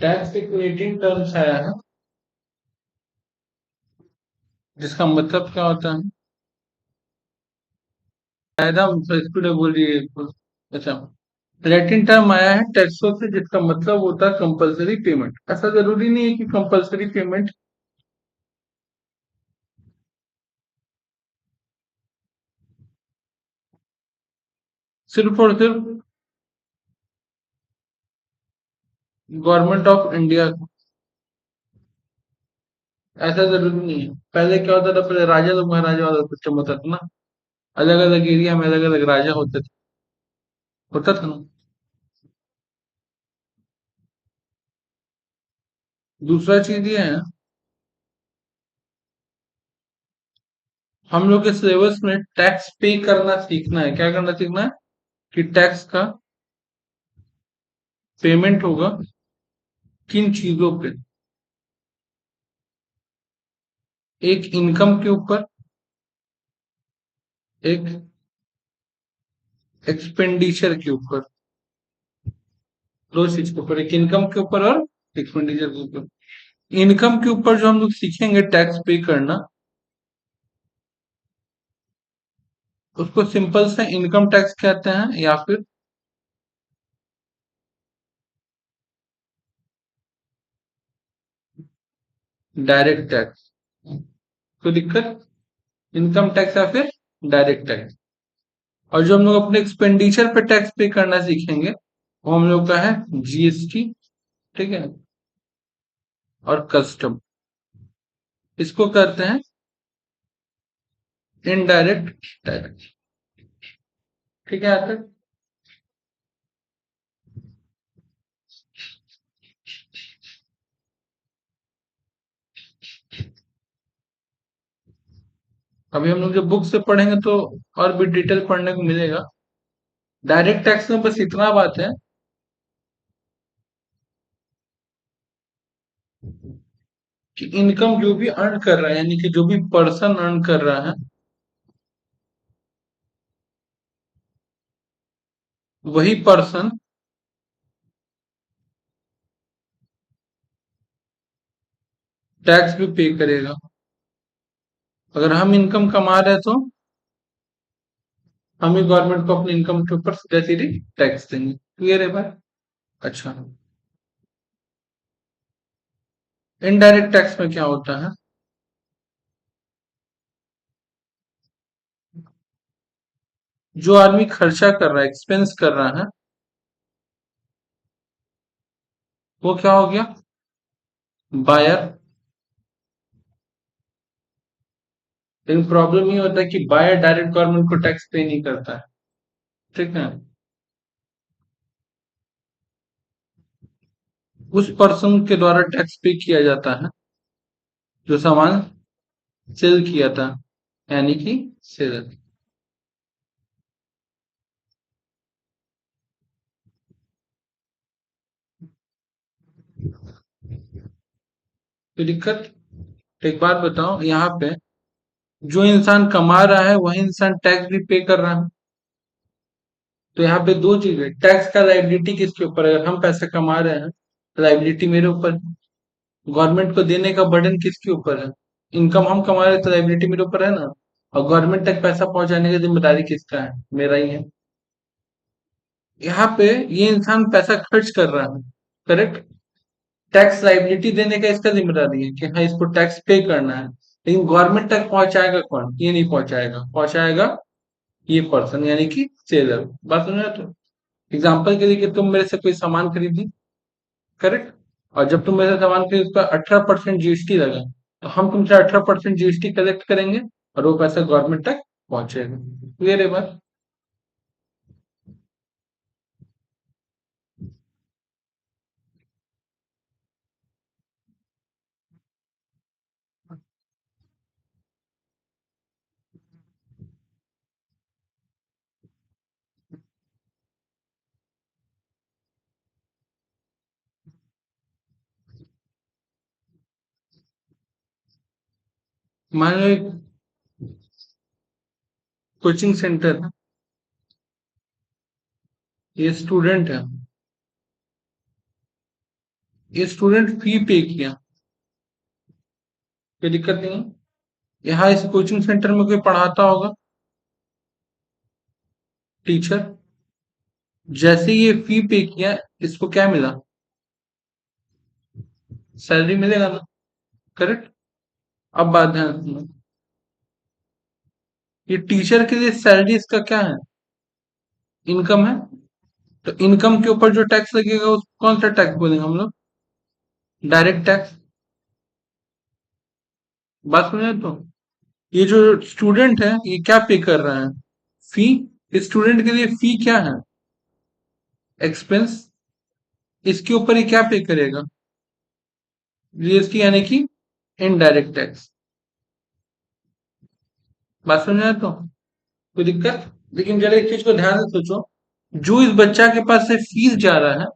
Tax एक waiting term से आया है, जिसका मतलब क्या होता है? कायदा स्पीड बोल रही है। अच्छा, लैटिन टर्म आया है टैक्सों से, जिसका मतलब होता है कंपलसरी पेमेंट। ऐसा जरूरी नहीं है कि कंपलसरी पेमेंट सिर्फ और सिर्फ गवर्नमेंट ऑफ इंडिया। ऐसा जरूरी नहीं है। पहले क्या होता था? पहले राजा लोग महाराजा वाला सिस्टम होता था ना, अलग अलग एरिया में अलग अलग राजा होते थे, होता था ना। दूसरा चीज ये है, हम लोग के सिलेबस में टैक्स पे करना सीखना है। क्या करना सीखना है? कि टैक्स का पेमेंट होगा किन चीजों पे? एक इनकम के ऊपर, एक एक्सपेंडिचर के ऊपर। दो चीज के ऊपर, एक इनकम के ऊपर और एक्सपेंडिचर के ऊपर। इनकम के ऊपर जो हम लोग सीखेंगे टैक्स पे करना, उसको सिंपल से इनकम टैक्स कहते हैं, या फिर डायरेक्ट टैक्स। कोई दिक्कत? इनकम टैक्स या फिर डायरेक्ट टैक्स। और जो हम लोग अपने एक्सपेंडिचर पे टैक्स पे करना सीखेंगे, वो हम लोग का है जीएसटी। ठीक है? और कस्टम। इसको करते हैं इनडायरेक्ट टैक्स। ठीक है यहाँ तक? अभी हम लोग जब बुक से पढ़ेंगे तो और भी डिटेल पढ़ने को मिलेगा। डायरेक्ट टैक्स में बस इतना बात है कि इनकम जो भी अर्न कर रहा है, यानी कि जो भी पर्सन अर्न कर रहा है, वही पर्सन टैक्स भी पे करेगा। अगर हम इनकम कमा रहे हैं तो हम ही गवर्नमेंट को अपनी इनकम के ऊपर सीधा सीधे टैक्स देंगे। क्लियर है बात? अच्छा, इनडायरेक्ट टैक्स में क्या होता है? जो आदमी खर्चा कर रहा है, एक्सपेंस कर रहा है, वो क्या हो गया? बायर। लेकिन प्रॉब्लम ये होता है कि बायर डायरेक्ट गवर्नमेंट को टैक्स पे नहीं करता है। ठीक है? उस पर्सन के द्वारा टैक्स पे किया जाता है जो सामान सेल किया था, यानी कि सेलर। तो दिक्कत? तो एक बात बताओ, यहाँ पे जो इंसान कमा रहा है वही इंसान टैक्स भी पे कर रहा है। तो यहाँ पे दो चीज है, टैक्स का लाइबिलिटी किसके ऊपर है? अगर हम पैसे कमा रहे हैं, लाइबिलिटी मेरे ऊपर है। गवर्नमेंट को देने का बर्डन किसके ऊपर है? इनकम हम कमा रहे हैं तो लाइबिलिटी मेरे ऊपर है ना। और गवर्नमेंट तक पैसा पहुंचाने की जिम्मेदारी किसका है? मेरा ही है। यहाँ पे ये इंसान पैसा खर्च कर रहा है, करेक्ट? टैक्स लाइबिलिटी देने का इसका जिम्मेदारी है कि हाँ इसको टैक्स पे करना है। लेकिन गवर्नमेंट तक पहुंचाएगा कौन? ये नहीं पहुंचाएगा, पहुंचाएगा ये पर्सन, यानी कि सेलर। बात समझ रहे हो? तो एग्जाम्पल के लिए कि तुम मेरे से कोई सामान खरीदी, करेक्ट? और जब तुम मेरे से सामान खरीद, उस पर 18% जीएसटी लगा, तो हम तुमसे 18% जीएसटी कलेक्ट करेंगे और वो पैसा गवर्नमेंट तक पहुंचेगा। क्लियर है बात? मान लो कोचिंग सेंटर है, ये स्टूडेंट है, ये स्टूडेंट फी पे किया, कोई दिक्कत नहीं है। यहाँ इस कोचिंग सेंटर में कोई पढ़ाता होगा, टीचर। जैसे ये फी पे किया, इसको क्या मिला? सैलरी मिलेगा ना, करेक्ट। अब बात ध्यान सुनो, ये टीचर के लिए सैलरी इसका क्या है? इनकम है। तो इनकम के ऊपर जो टैक्स लगेगा उस कौन सा टैक्स बोलेंगे हम लोग? Direct tax. बात सुने तो, ये जो स्टूडेंट है ये क्या पे कर रहा है? फी। स्टूडेंट के लिए फी क्या है? एक्सपेंस। इसके ऊपर ये क्या पे करेगा? जीएसटी, यानी कि इनडायरेक्ट टैक्स। बात समझ आए तो, कोई दिक्कत? लेकिन जरा एक चीज को ध्यान से सोचो, जो इस बच्चा के पास से फीस जा रहा है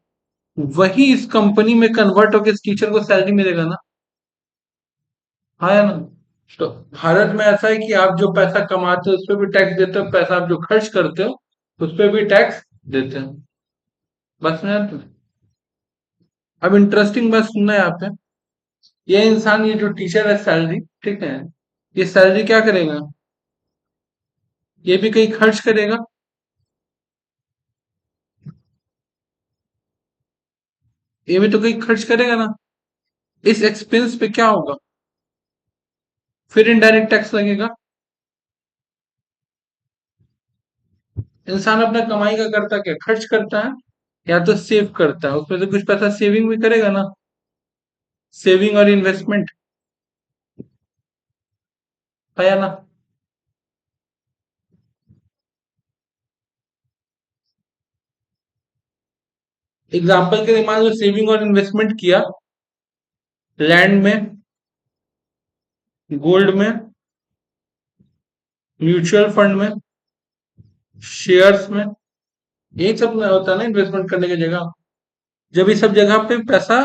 वही इस कंपनी में कन्वर्ट होकर इस टीचर को सैलरी मिलेगा ना। हाँ या ना? तो भारत में ऐसा है कि आप जो पैसा कमाते हो उस पर भी टैक्स देते हो, पैसा आप जो खर्च करते हो उस पर भी टैक्स देते हो। बस में तो, अब इंटरेस्टिंग बात सुनना है यहाँ पे। ये इंसान, ये जो टीचर है, सैलरी, ठीक है, ये सैलरी क्या करेगा? ये भी कहीं खर्च करेगा। ये भी तो कहीं खर्च करेगा ना। इस एक्सपेंस पे क्या होगा? फिर इनडायरेक्ट टैक्स लगेगा। इंसान अपना कमाई का करता क्या? खर्च करता है या तो सेव करता है, उसमें से कुछ पैसा सेविंग भी करेगा ना। सेविंग और इन्वेस्टमेंट है या ना? एग्जाम्पल के लिए मान लो सेविंग और इन्वेस्टमेंट किया, लैंड में, गोल्ड में, म्यूचुअल फंड में, शेयर्स में। यही सब में होता है ना इन्वेस्टमेंट करने की जगह। जब ये सब जगह पे पैसा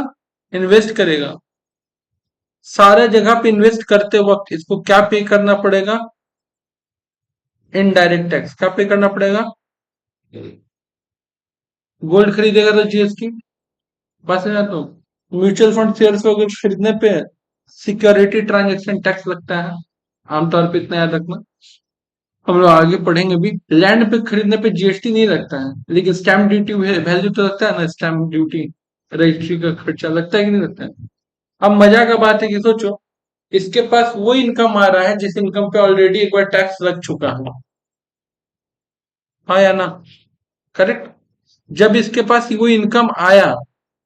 इन्वेस्ट करेगा, सारे जगह पे इन्वेस्ट करते वक्त इसको क्या पे करना पड़ेगा? Indirect tax. क्या पे करना पड़ेगा? गोल्ड खरीदेगा तो जीएसटी। बस है ना? तो म्यूचुअल फंड शेयर्स वगैरह खरीदने पे सिक्योरिटी ट्रांजैक्शन टैक्स लगता है। आमतौर पे इतना याद रखना। हम लोग आगे पढ़ेंगे भी, लैंड पे खरीदने पे जीएसटी नहीं लगता है, लेकिन स्टैम्प ड्यूटी वैल्यू तो लगता है ना, स्टैम्प ड्यूटी, रजिस्ट्री का खर्चा लगता है कि नहीं लगता है? अब मजा का बात है कि सोचो, इसके पास वो इनकम आ रहा है जिस इनकम पे ऑलरेडी एक बार टैक्स लग चुका है। हाँ या ना? करेक्ट। जब इसके पास वो इनकम आया,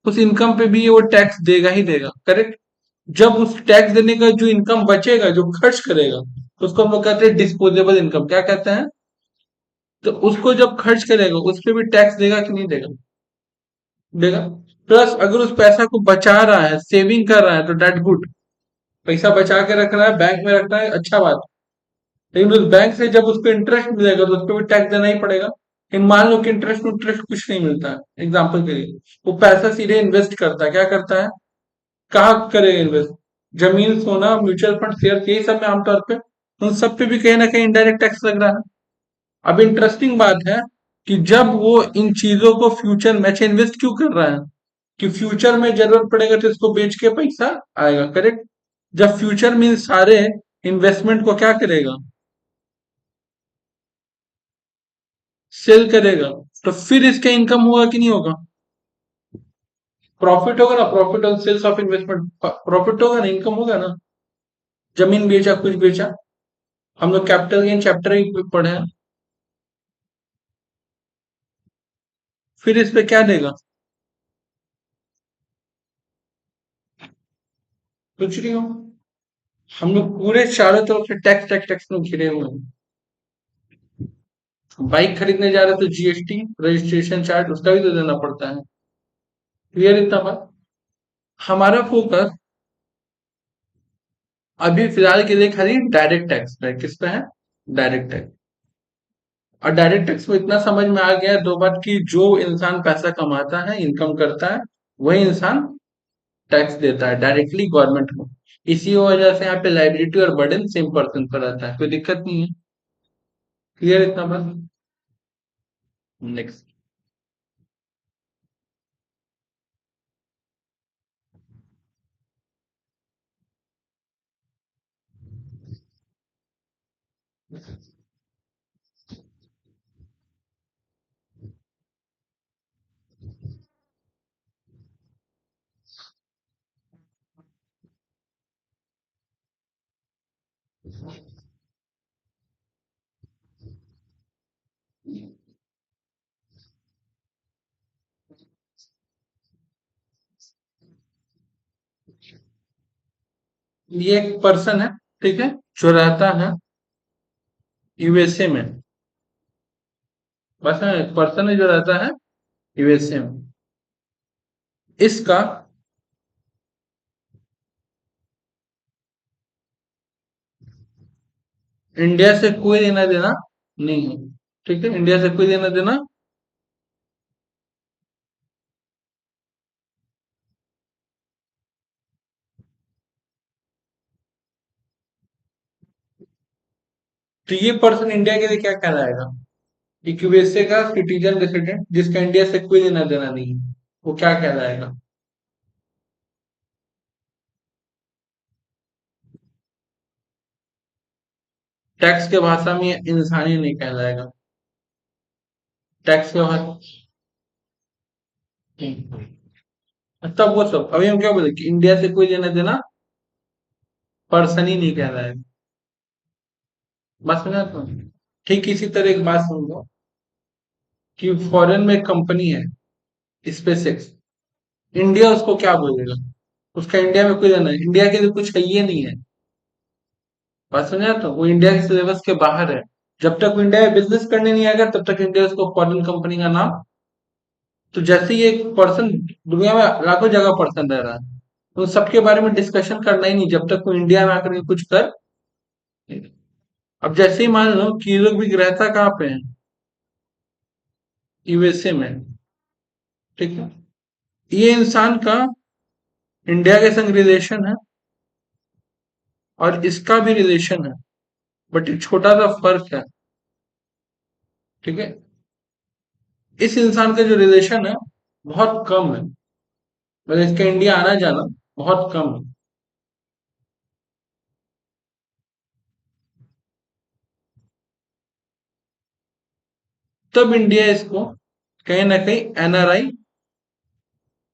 उस इनकम पे भी ये वो टैक्स देगा ही देगा, करेक्ट। जब उस टैक्स देने का जो इनकम बचेगा, जो खर्च करेगा, उसको हम लोग कहते हैं डिस्पोजेबल इनकम। क्या कहते हैं? तो उसको जब खर्च करेगा उस पे भी टैक्स देगा कि नहीं देगा? देगा। प्लस अगर उस पैसा को बचा रहा है, सेविंग कर रहा है, तो डेट गुड। पैसा बचा के रख रहा है, बैंक में रख रहा है, अच्छा बात। लेकिन उस बैंक से जब उसको इंटरेस्ट मिलेगा तो उसको भी टैक्स देना ही पड़ेगा। लेकिन मान लो कि इंटरेस्ट इंटरेस्ट कुछ नहीं मिलता है, एग्जाम्पल के लिए वो पैसा सीधे इन्वेस्ट करता है, क्या करता है? कहाँ करेगा इन्वेस्ट? जमीन, सोना, म्यूचुअल फंड, शेयर, यही सब में आमतौर पे उन सब पे भी कहीं ना कहीं इनडायरेक्ट टैक्स लग रहा है। अब इंटरेस्टिंग बात है कि जब वो इन चीजों को फ्यूचर में, अच्छा, इन्वेस्ट क्यों कर रहा है? कि फ्यूचर में जरूरत पड़ेगा तो इसको बेच के पैसा आएगा, करेक्ट। जब फ्यूचर में इन सारे इन्वेस्टमेंट को क्या करेगा? सेल करेगा, तो फिर इसका इनकम होगा कि नहीं होगा? प्रॉफिट होगा ना, profit on sales of investment, profit होगा ना, इनकम होगा ना। जमीन बेचा, कुछ बेचा, हम लोग कैपिटल गेन चैप्टर ही पढ़े हैं। फिर इस पे क्या देगा? कुछ नहीं हो। हम लोग पूरे चारों तरफ से टैक्स टैक्स टैक्स में घिरे हुए हैं। बाइक खरीदने जा रहे तो जीएसटी, रजिस्ट्रेशन चार्ज उसका भी तो देना पड़ता है। क्लियर इतना बात? हमारा फोकस अभी फिलहाल के लिए खाली डायरेक्ट टैक्स पे है। किस पे है? Direct tax. और डायरेक्ट टैक्स में इतना समझ में आ गया है दो बात, कि जो इंसान पैसा कमाता है, इनकम करता है, वही इंसान टैक्स देता है डायरेक्टली गवर्नमेंट को। इसी वजह से यहाँ पे लाइबिलिटी और बर्डन सेम पर्सन पर रहता है, कोई दिक्कत नहीं है। क्लियर इतना बात? नेक्स्ट। ये एक पर्सन है, ठीक है, जो रहता है यूएसए में। बस एक पर्सन है जो रहता है यूएसए में। इसका इंडिया से कोई लेना देना नहीं है, ठीक है, इंडिया से कोई लेना देना। तो ये पर्सन इंडिया के लिए क्या कहलाएगा? एक यूएसए का सिटीजन रेसिडेंट जिसका इंडिया से कोई लेना देना नहीं है, वो क्या कहलाएगा? टैक्स के भाषा में ये इंसानी नहीं कहलाएगा। टैक्स के भाषा तब वो सब अभी हम क्या बोले कि इंडिया से कोई लेना देना पर्सन ही नहीं कहलाएगा। बात समझा तो? ठीक इसी तरह एक बात समझो कि फॉरेन में एक कंपनी है स्पेस एक्स, इंडिया उसको क्या बोलेगा? उसका इंडिया में कोई लेना है, इंडिया के लिए कुछ है ये नहीं है। बात समझा तो? वो इंडिया के सिलेबस के बाहर है। जब तक वो इंडिया में बिजनेस करने नहीं आएगा तब तक इंडिया उसको फॉरेन कंपनी का नाम। तो जैसे ही एक पर्सन, दुनिया में लाखों जगह पर्सन रह रहा है, तो सबके बारे में डिस्कशन करना ही नहीं जब तक वो इंडिया में आकर के कुछ कर। अब जैसे ही मान लो कि ये लोग भी रहता कहाँ पे है, यूएसए में, ठीक है, ये इंसान का इंडिया के संग रिलेशन है और इसका भी रिलेशन है, बट एक छोटा सा फर्क है, ठीक है। इस इंसान का जो रिलेशन है बहुत कम है, मतलब इसका इंडिया आना जाना बहुत कम है। तब इंडिया इसको कहीं ना कहीं एनआरआई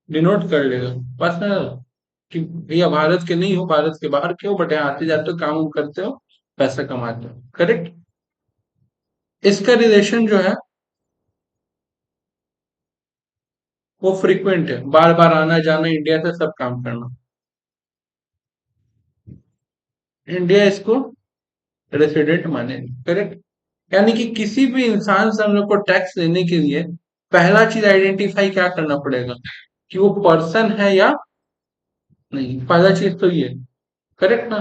डिनोट कर लेगा। बस ना, कि भैया भारत के नहीं हो, भारत के बाहर के हो, बट यहाँ आते जाते हो, काम वाम करते हो, पैसा कमाते हो, करेक्ट। इसका रिलेशन जो है वो फ्रीक्वेंट है, बार बार आना जाना इंडिया से सब काम करना। इंडिया इसको रेसिडेंट माने, करेक्ट। यानी कि किसी भी इंसान से हम लोग को टैक्स लेने के लिए पहला चीज आइडेंटिफाई क्या करना पड़ेगा, कि वो पर्सन है या नहीं। पहला चीज तो ये, करेक्ट ना?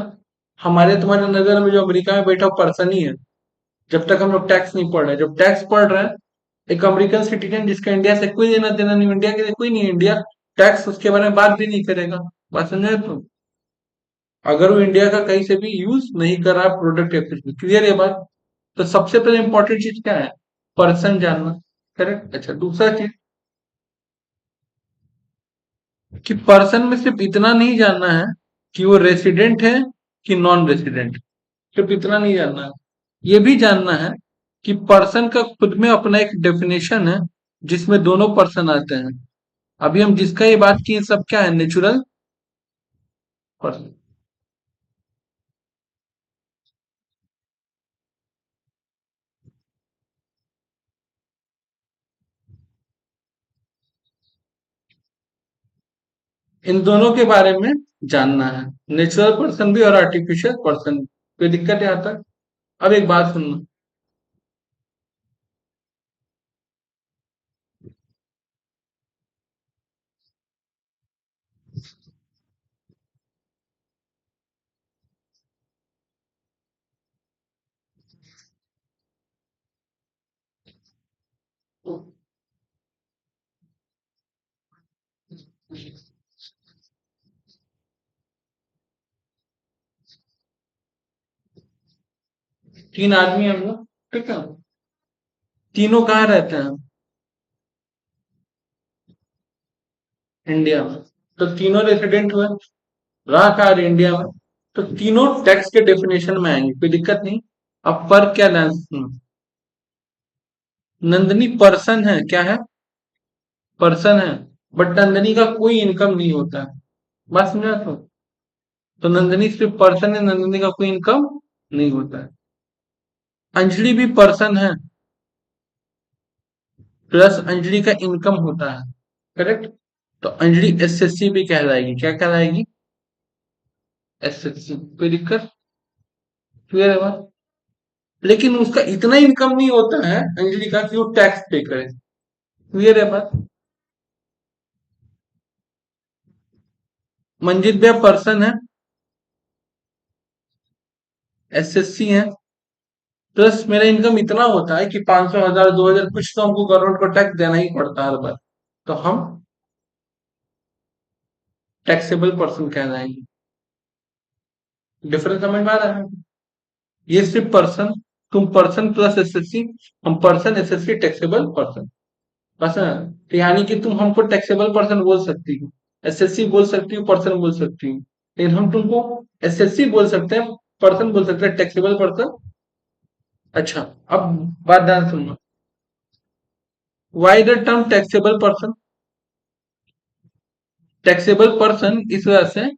हमारे तुम्हारे नजर में जो अमेरिका में बैठा पर्सन ही है, जब तक हम लोग टैक्स नहीं पढ़ रहे। जब टैक्स पढ़ रहे हैं, एक अमेरिकन सिटीजन जिसका इंडिया से कोई लेना देना नहीं, इंडिया के लिए कोई नहीं है, इंडिया टैक्स उसके बारे में बात भी नहीं करेगा। बात समझे तो? अगर वो इंडिया का कहीं से भी यूज नहीं कर रहा प्रोडक्ट या कुछ भी, क्लियर है बात? तो सबसे पहले इंपॉर्टेंट चीज क्या है? पर्सन जानना, करेक्ट। अच्छा, दूसरा चीज कि पर्सन में सिर्फ इतना नहीं जानना है कि वो रेसिडेंट है कि नॉन रेसिडेंट, सिर्फ इतना नहीं जानना है। ये भी जानना है कि पर्सन का खुद में अपना एक डेफिनेशन है जिसमें दोनों पर्सन आते हैं। अभी हम जिसका ये बात की सब क्या है? Natural person. इन दोनों के बारे में जानना है, नेचुरल पर्सन भी और आर्टिफिशियल पर्सन। कोई दिक्कत है यहाँ तक? अब एक बात सुनना। 3 आदमी हम लोग, ठीक है। तीनों कहाँ रहते हैं? इंडिया में। तो तीनों रेसिडेंट हुए, रहा कहाँ इंडिया में। तो तीनों टैक्स के डेफिनेशन में आएंगे, कोई दिक्कत नहीं। अब फर्क क्या नंदनी पर्सन है, क्या है? पर्सन है। बट नंदनी का कोई इनकम नहीं होता है। बात समझा? तो नंदनी सिर्फ पर्सन है, नंदनी का कोई इनकम नहीं होता है। अंजलि भी पर्सन है, प्लस अंजलि का इनकम होता है। करेक्ट। तो अंजलि एसएससी भी कहलाएगी, क्या कहलाएगी? एसएससी। कोई दिक्कत? क्लियर है बात? लेकिन उसका इतना इनकम नहीं होता है अंजलि का कि वो टैक्स पे करे। क्लियर है बात? मंजित भैया पर्सन है, एसएससी है, प्लस मेरा इनकम इतना होता है कि 500 हजार 2000 कुछ तो हमको गवर्नमेंट को टैक्स देना ही पड़ता है हर बार। तो हम टैक्सेबल पर्सन कहलाएंगे। डिफरेंस समझ में आ रहा है? ये सिर्फ पर्सन, तुम पर्सन प्लस एसएससी, हम पर्सन एसएससी टैक्सेबल पर्सन। बस है। तो यानी कि तुम हमको टैक्सेबल पर्सन बोल सकती हो, एसएससी बोल सकती हो, पर्सन बोल सकती हो, लेकिन हम तुमको एसएससी बोल सकते हैं, पर्सन बोल सकते हैं, टैक्सेबल पर्सन। अच्छा, अब बात ध्यान सुनना। Why the term taxable person? Taxable person इस वजह से,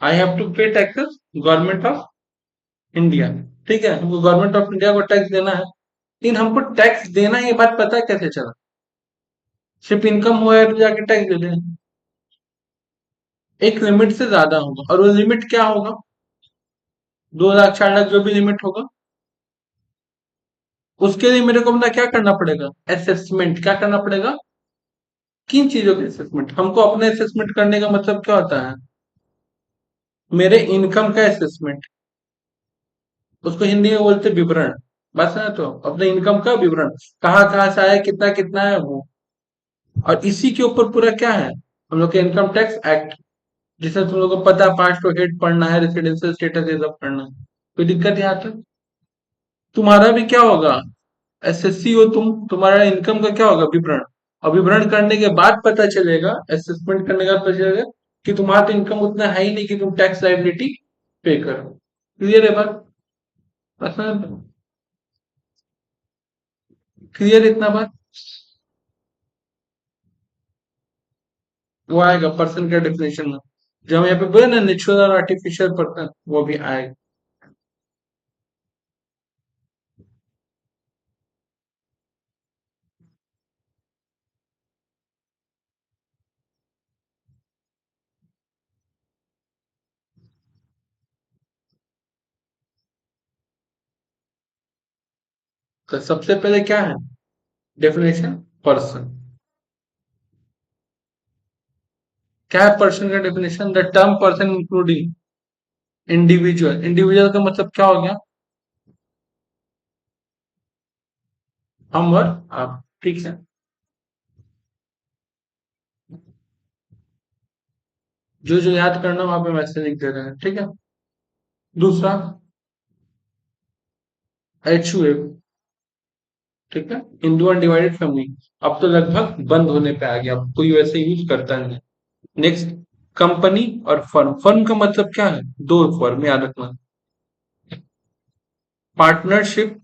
आई हैव टू पे टैक्सेस गवर्नमेंट ऑफ इंडिया। ठीक है, हमको गवर्नमेंट ऑफ इंडिया को टैक्स देना है, लेकिन हमको टैक्स देना, ये बात पता है कैसे चला? सिर्फ इनकम हुआ है तो जाके टैक्स दे दें? एक लिमिट से ज्यादा होगा, और वो लिमिट क्या होगा? 2 लाख 4 लाख जो भी लिमिट होगा, उसके लिए मेरे को अपना क्या करना पड़ेगा? असेसमेंट। क्या करना पड़ेगा? किन चीजों के असेसमेंट? हमको अपने असेसमेंट करने का मतलब क्या होता है? मेरे इनकम का असेसमेंट, उसको हिंदी में बोलते हैं विवरण। बस है, तो अपने इनकम का विवरण, कहाँ कहाँ से आया, कितना कितना है वो। और इसी के ऊपर पूरा क्या है, हम लोग के इनकम टैक्स एक्ट, जिसमें तुम लोग को पता है 5 तो 8 पढ़ना है, रेसिडेंशियल स्टेटस ये सब पढ़ना है। कोई दिक्कत यहाँ तक? तुम्हारा भी क्या होगा? एसएससी हो तुम, तुम्हारा इनकम का क्या होगा? विवरण। और विवरण करने के बाद पता चलेगा, असेसमेंट करने का पता चलेगा कि तुम्हारा तो इनकम उतना है ही नहीं कि तुम टैक्स लाइबिलिटी पे करो। क्लियर है बात? क्लियर इतना बात? वो आएगा पर्सन का डेफिनेशन में, जो हम यहाँ पे बोले ना, नेचुरल और आर्टिफिशियल पर्सन, वो भी आएगा। तो सबसे पहले क्या है डेफिनेशन? पर्सन। क्या है पर्सन का definition? The term person including individual. Individual का मतलब क्या हो गया? हम और आप, ठीक है। जो जो याद करना वहां पे मैसेज लिख दे रहे हैं, ठीक है। दूसरा, HUF, ठीक है, हिंदू अनडिवाइडेड फैमिली। अब तो लगभग बंद होने पे आ गया, अब कोई वैसे यूज करता नहीं। नेक्स्ट, कंपनी और फर्म। फर्म का मतलब क्या है? दो फर्म याद रखना, पार्टनरशिप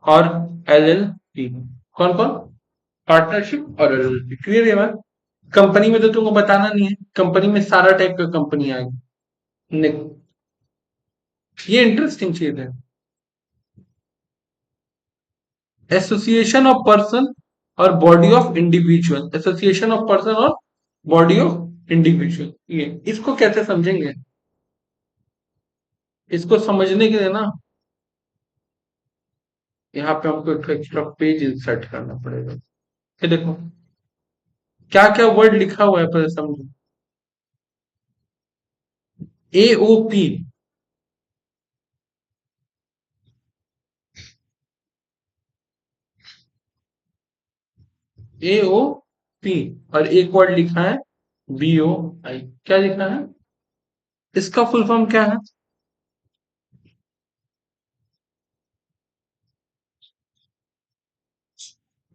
और LLP। कौन कौन? पार्टनरशिप और LLP। क्लियर है बात? कंपनी में तो तुमको बताना नहीं है, कंपनी में सारा टाइप का कंपनी आएगी। ये इंटरेस्टिंग चीज है। एसोसिएशन ऑफ पर्सन और body of individual. Association of person और बॉडी ऑफ इंडिविजुअल, ये इसको कैसे समझेंगे? इसको समझने के लिए ना, यहाँ पे हमको एक एक्स्ट्रा पेज इंसर्ट करना पड़ेगा। ये देखो क्या क्या वर्ड लिखा हुआ है, पहले समझो। AOP, AOP, और एक वर्ड लिखा है BOI। क्या लिखा है? इसका फुल फॉर्म क्या है?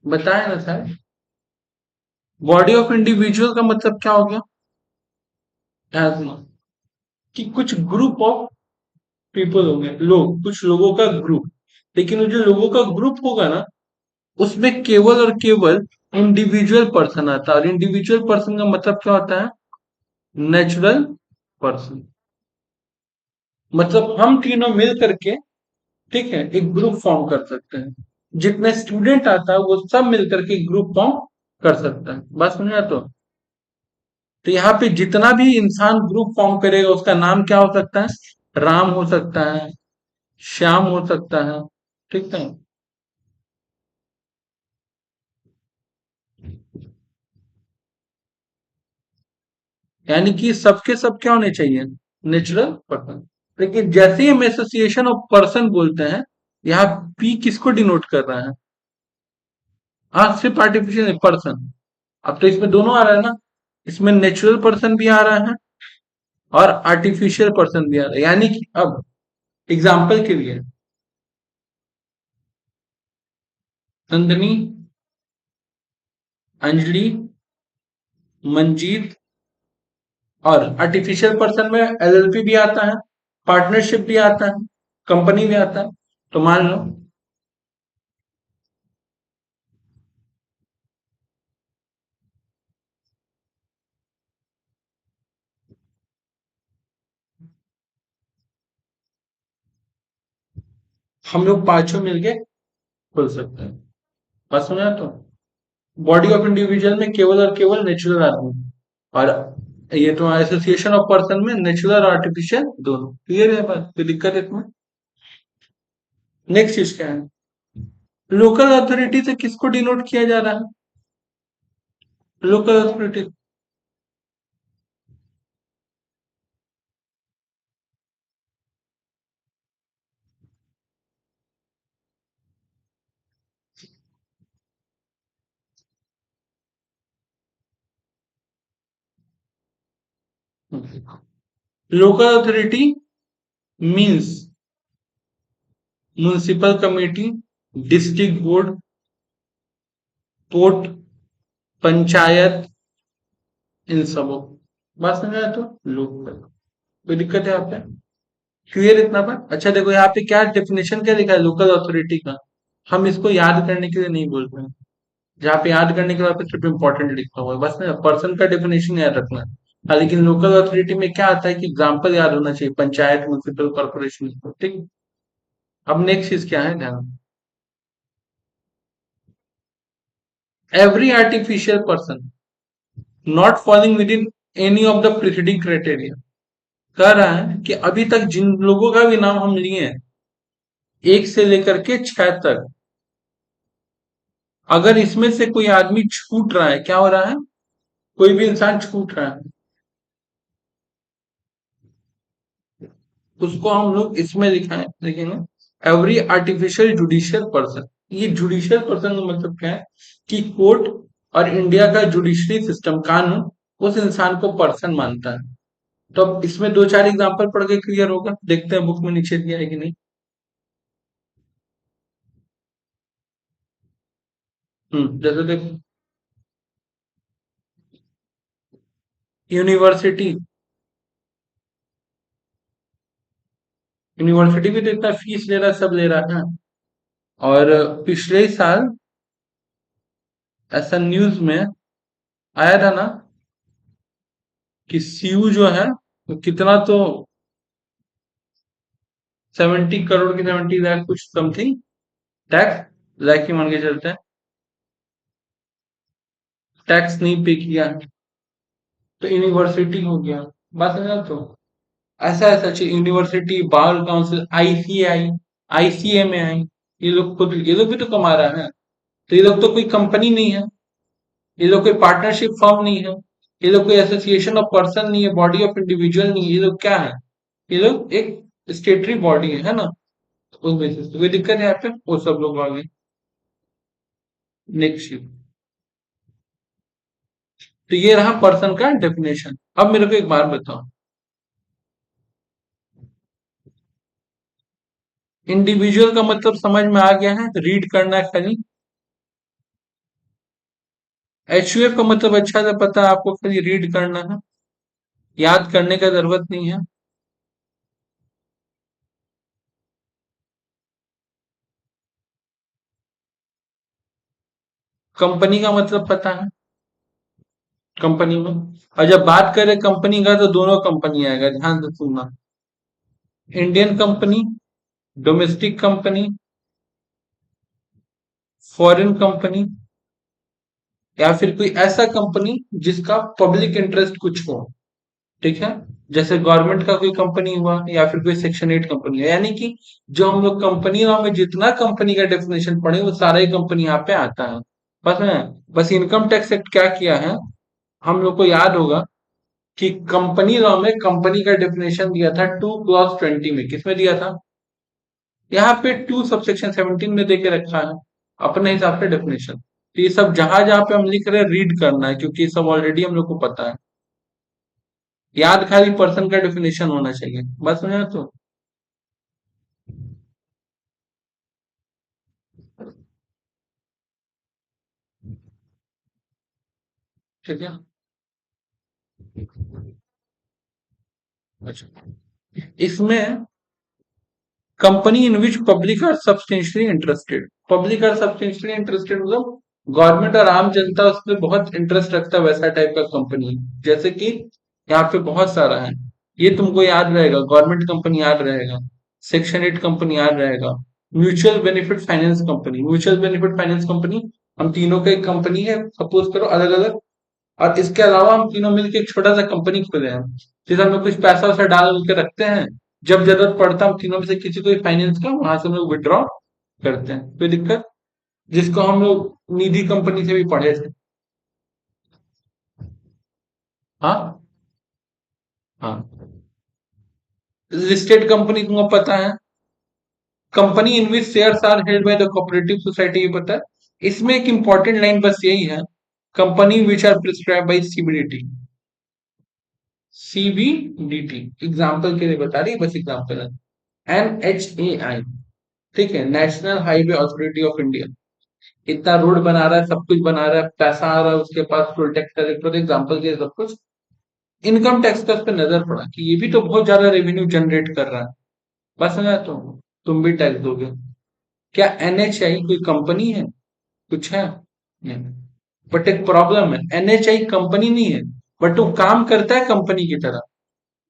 बताए ना सर। बॉडी ऑफ इंडिविजुअल का मतलब क्या हो गया? एस्मा। कि कुछ ग्रुप ऑफ पीपल होंगे, लोग, कुछ लोगों का ग्रुप। लेकिन वो जो लोगों का ग्रुप होगा ना, उसमें केवल और केवल इंडिविजुअल पर्सन आता है। और इंडिविजुअल पर्सन का मतलब क्या होता है? Natural person. मतलब हम तीनों मिल करके, ठीक है, एक ग्रुप फॉर्म कर सकते हैं। जितने स्टूडेंट आता है वो सब मिल करके ग्रुप फॉर्म कर सकता है। बस समझा? तो यहाँ पे जितना भी इंसान ग्रुप फॉर्म करेगा उसका नाम क्या हो सकता है? राम हो सकता है, श्याम हो सकता है, ठीक है। यानी कि सबके सब क्या होने चाहिए? Natural person. लेकिन जैसे ही हम एसोसिएशन ऑफ पर्सन बोलते हैं, यहाँ पी किसको डिनोट कर रहा है? हाँ, सिर्फ आर्टिफिशियल पर्सन। अब तो इसमें दोनों आ रहा है ना, इसमें नेचुरल पर्सन भी आ रहा है और आर्टिफिशियल पर्सन भी आ रहा है। यानी कि अब एग्जाम्पल के लिए, नंदनी, अंजलि, मंजीत, और आर्टिफिशियल पर्सन में LLP भी आता है, पार्टनरशिप भी आता है, कंपनी भी आता है। तो मान लो हम लोग पांचों मिलके खुल सकते हैं। बात समझा? तो बॉडी ऑफ इंडिविजुअल में केवल और केवल नेचुरल आदमी, और ये तो एसोसिएशन ऑफ पर्सन में नेचुरल और आर्टिफिशियल दोनों। क्लियर है बात? कोई दिक्कत है इसमें? नेक्स्ट चीज क्या है? लोकल अथॉरिटी से किसको डिनोट किया जा रहा है? Local authority. Local authority means municipal committee, district board, port, panchayat, इन सबों। बात समझ आया? तो लोकल। कोई दिक्कत है यहाँ पे? क्लियर इतना पर? अच्छा देखो यहाँ पे क्या डेफिनेशन क्या लिखा है लोकल अथॉरिटी का। हम इसको याद करने के लिए नहीं बोल रहे हैं। जहाँ पे याद करने के बाद पे सिर्फ इंपॉर्टेंट लिखा हुआ है, बस ना पर्सन का डेफिनेशन याद रखना है। हाँ, लेकिन लोकल अथॉरिटी में क्या आता है कि एग्जाम्पल याद होना चाहिए, पंचायत, म्यूनिसिपल कॉर्पोरेशन। ठीक। अब नेक्स्ट चीज क्या है, ध्यान। Every artificial person not falling with in any of the preceding criteria. कह रहा है कि अभी तक जिन लोगों का भी नाम हम लिए हैं, एक से लेकर के छह तक, अगर इसमें से कोई आदमी छूट रहा है, क्या हो रहा है? कोई भी इंसान छूट रहा है, उसको हम लोग इसमें दिखाएं, देखेंगे। Every artificial judicial person. ये जुडिशियल पर्सन का मतलब क्या है? कि कोर्ट और इंडिया का जुडिशरी सिस्टम, कानून, उस इंसान को पर्सन मानता है। तो अब इसमें दो चार एग्जांपल पढ़ के क्लियर होगा। देखते हैं बुक में नीचे दिया है कि नहीं। जैसे देखो, यूनिवर्सिटी। यूनिवर्सिटी भी तो इतना फीस ले रहा है, सब ले रहा है। और पिछले ही साल ऐसा न्यूज में आया था ना कि सीयू जो है वो कितना तो 70 करोड़ की, 70 लाख कुछ समथिंग टैक्स, लाख ही मान के चलते हैं, टैक्स नहीं पे किया। तो यूनिवर्सिटी हो गया। बात है ना? तो ऐसा ऐसा चाहिए, university, bar council, ICAI, ICMAI, ये लोग खुद, ये लोग भी तो कमा रहा है। तो ये लोग तो कोई कंपनी नहीं है, ये लोग कोई पार्टनरशिप फर्म नहीं है, ये लोग कोई एसोसिएशन ऑफ पर्सन नहीं है, बॉडी ऑफ इंडिविजुअल नहीं है। ये लोग क्या है? ये लोग एक स्टेटरी बॉडी है ना? तो उस बेसिस पे कोई दिक्कत है यहाँ पे, वो सब लोग आ गए। नेक्स्ट। तो ये रहा पर्सन का डेफिनेशन। अब मेरे को एक बात बताओ, इंडिविजुअल का मतलब समझ में आ गया है, रीड करना है खाली। एचयूएफ का मतलब अच्छा से पता है आपको, खाली रीड करना है, याद करने का जरूरत नहीं है। कंपनी का मतलब पता है, कंपनी में। और जब बात करें कंपनी का तो दोनों कंपनी आएगा, ध्यान से सुनना। Indian company, domestic company, foreign company, या फिर कोई ऐसा कंपनी जिसका पब्लिक इंटरेस्ट कुछ हो। ठीक है, जैसे गवर्नमेंट का कोई कंपनी हुआ या फिर कोई सेक्शन 8 कंपनी है, यानी कि जो हम लोग कंपनी नाम में जितना कंपनी का डेफिनेशन पढ़े वो सारा ही कंपनी यहाँ पे आता है। बस है, बस इनकम टैक्स एक्ट क्या किया है, हम लोग को याद होगा कि कंपनी लॉ में कंपनी का डेफिनेशन दिया था 2 क्लॉज 20 में। किसमें दिया था? यहाँ पे 2 सबसेक्शन 17 में देके रखा है अपने हिसाब से डेफिनेशन। तो ये सब जहां जहां पे हम लिख रहे हैं रीड करना है, क्योंकि ये सब ऑलरेडी हम लोग को पता है। याद खाली पर्सन का डेफिनेशन होना चाहिए, बस समझा तो। ठीक है। अच्छा, इसमें company in which public are substantially interested, public are substantially interested मतलब गवर्नमेंट और आम जनता उसमें बहुत इंटरेस्ट रखता है, वैसा टाइप का कंपनी। जैसे कि यहाँ पे बहुत सारा है, ये तुमको याद रहेगा, गवर्नमेंट कंपनी याद रहेगा, सेक्शन 8 कंपनी याद रहेगा, mutual benefit finance company. Mutual benefit finance company हम तीनों का एक कंपनी है, सपोज करो अलग अलग, और इसके अलावा हम तीनों मिलकर एक छोटा सा कंपनी खोले हैं, जिसे हम लोग कुछ पैसा वैसा डाल के रखते हैं। जब जरूरत पड़ता है हम तीनों में से किसी को फाइनेंस का, वहां से हम लोग विड्रॉ करते हैं, कोई दिक्कत? जिसको हम लोग निधि कंपनी से भी पढ़े थे। हाँ, हाँ। लिस्टेड कंपनी तुमको पता है, company in which shares are held by the cooperative society, ये पता है। इसमें एक इंपॉर्टेंट लाइन बस यही है, company which are prescribe by CBDT. CBDT example के लिए बता रही है, बस एग्जाम्पल है। NHAI, ठीक है, national highway authority of India, इतना रोड बना रहा है, सब कुछ बना रहा है, पैसा आ रहा है उसके पास, टोल टैक्स कलेक्टर, एग्जाम्पल के सब कुछ। इनकम टैक्स का उस पर नजर पड़ा कि ये भी तो बहुत ज्यादा रेवेन्यू जनरेट कर रहा है, बस समझा तुम भी टैक्स दोगे। क्या NHI कोई कंपनी है? कुछ है? नहीं। बट एक प्रॉब्लम है, NHI कंपनी नहीं है, बट वो काम करता है कंपनी की तरह,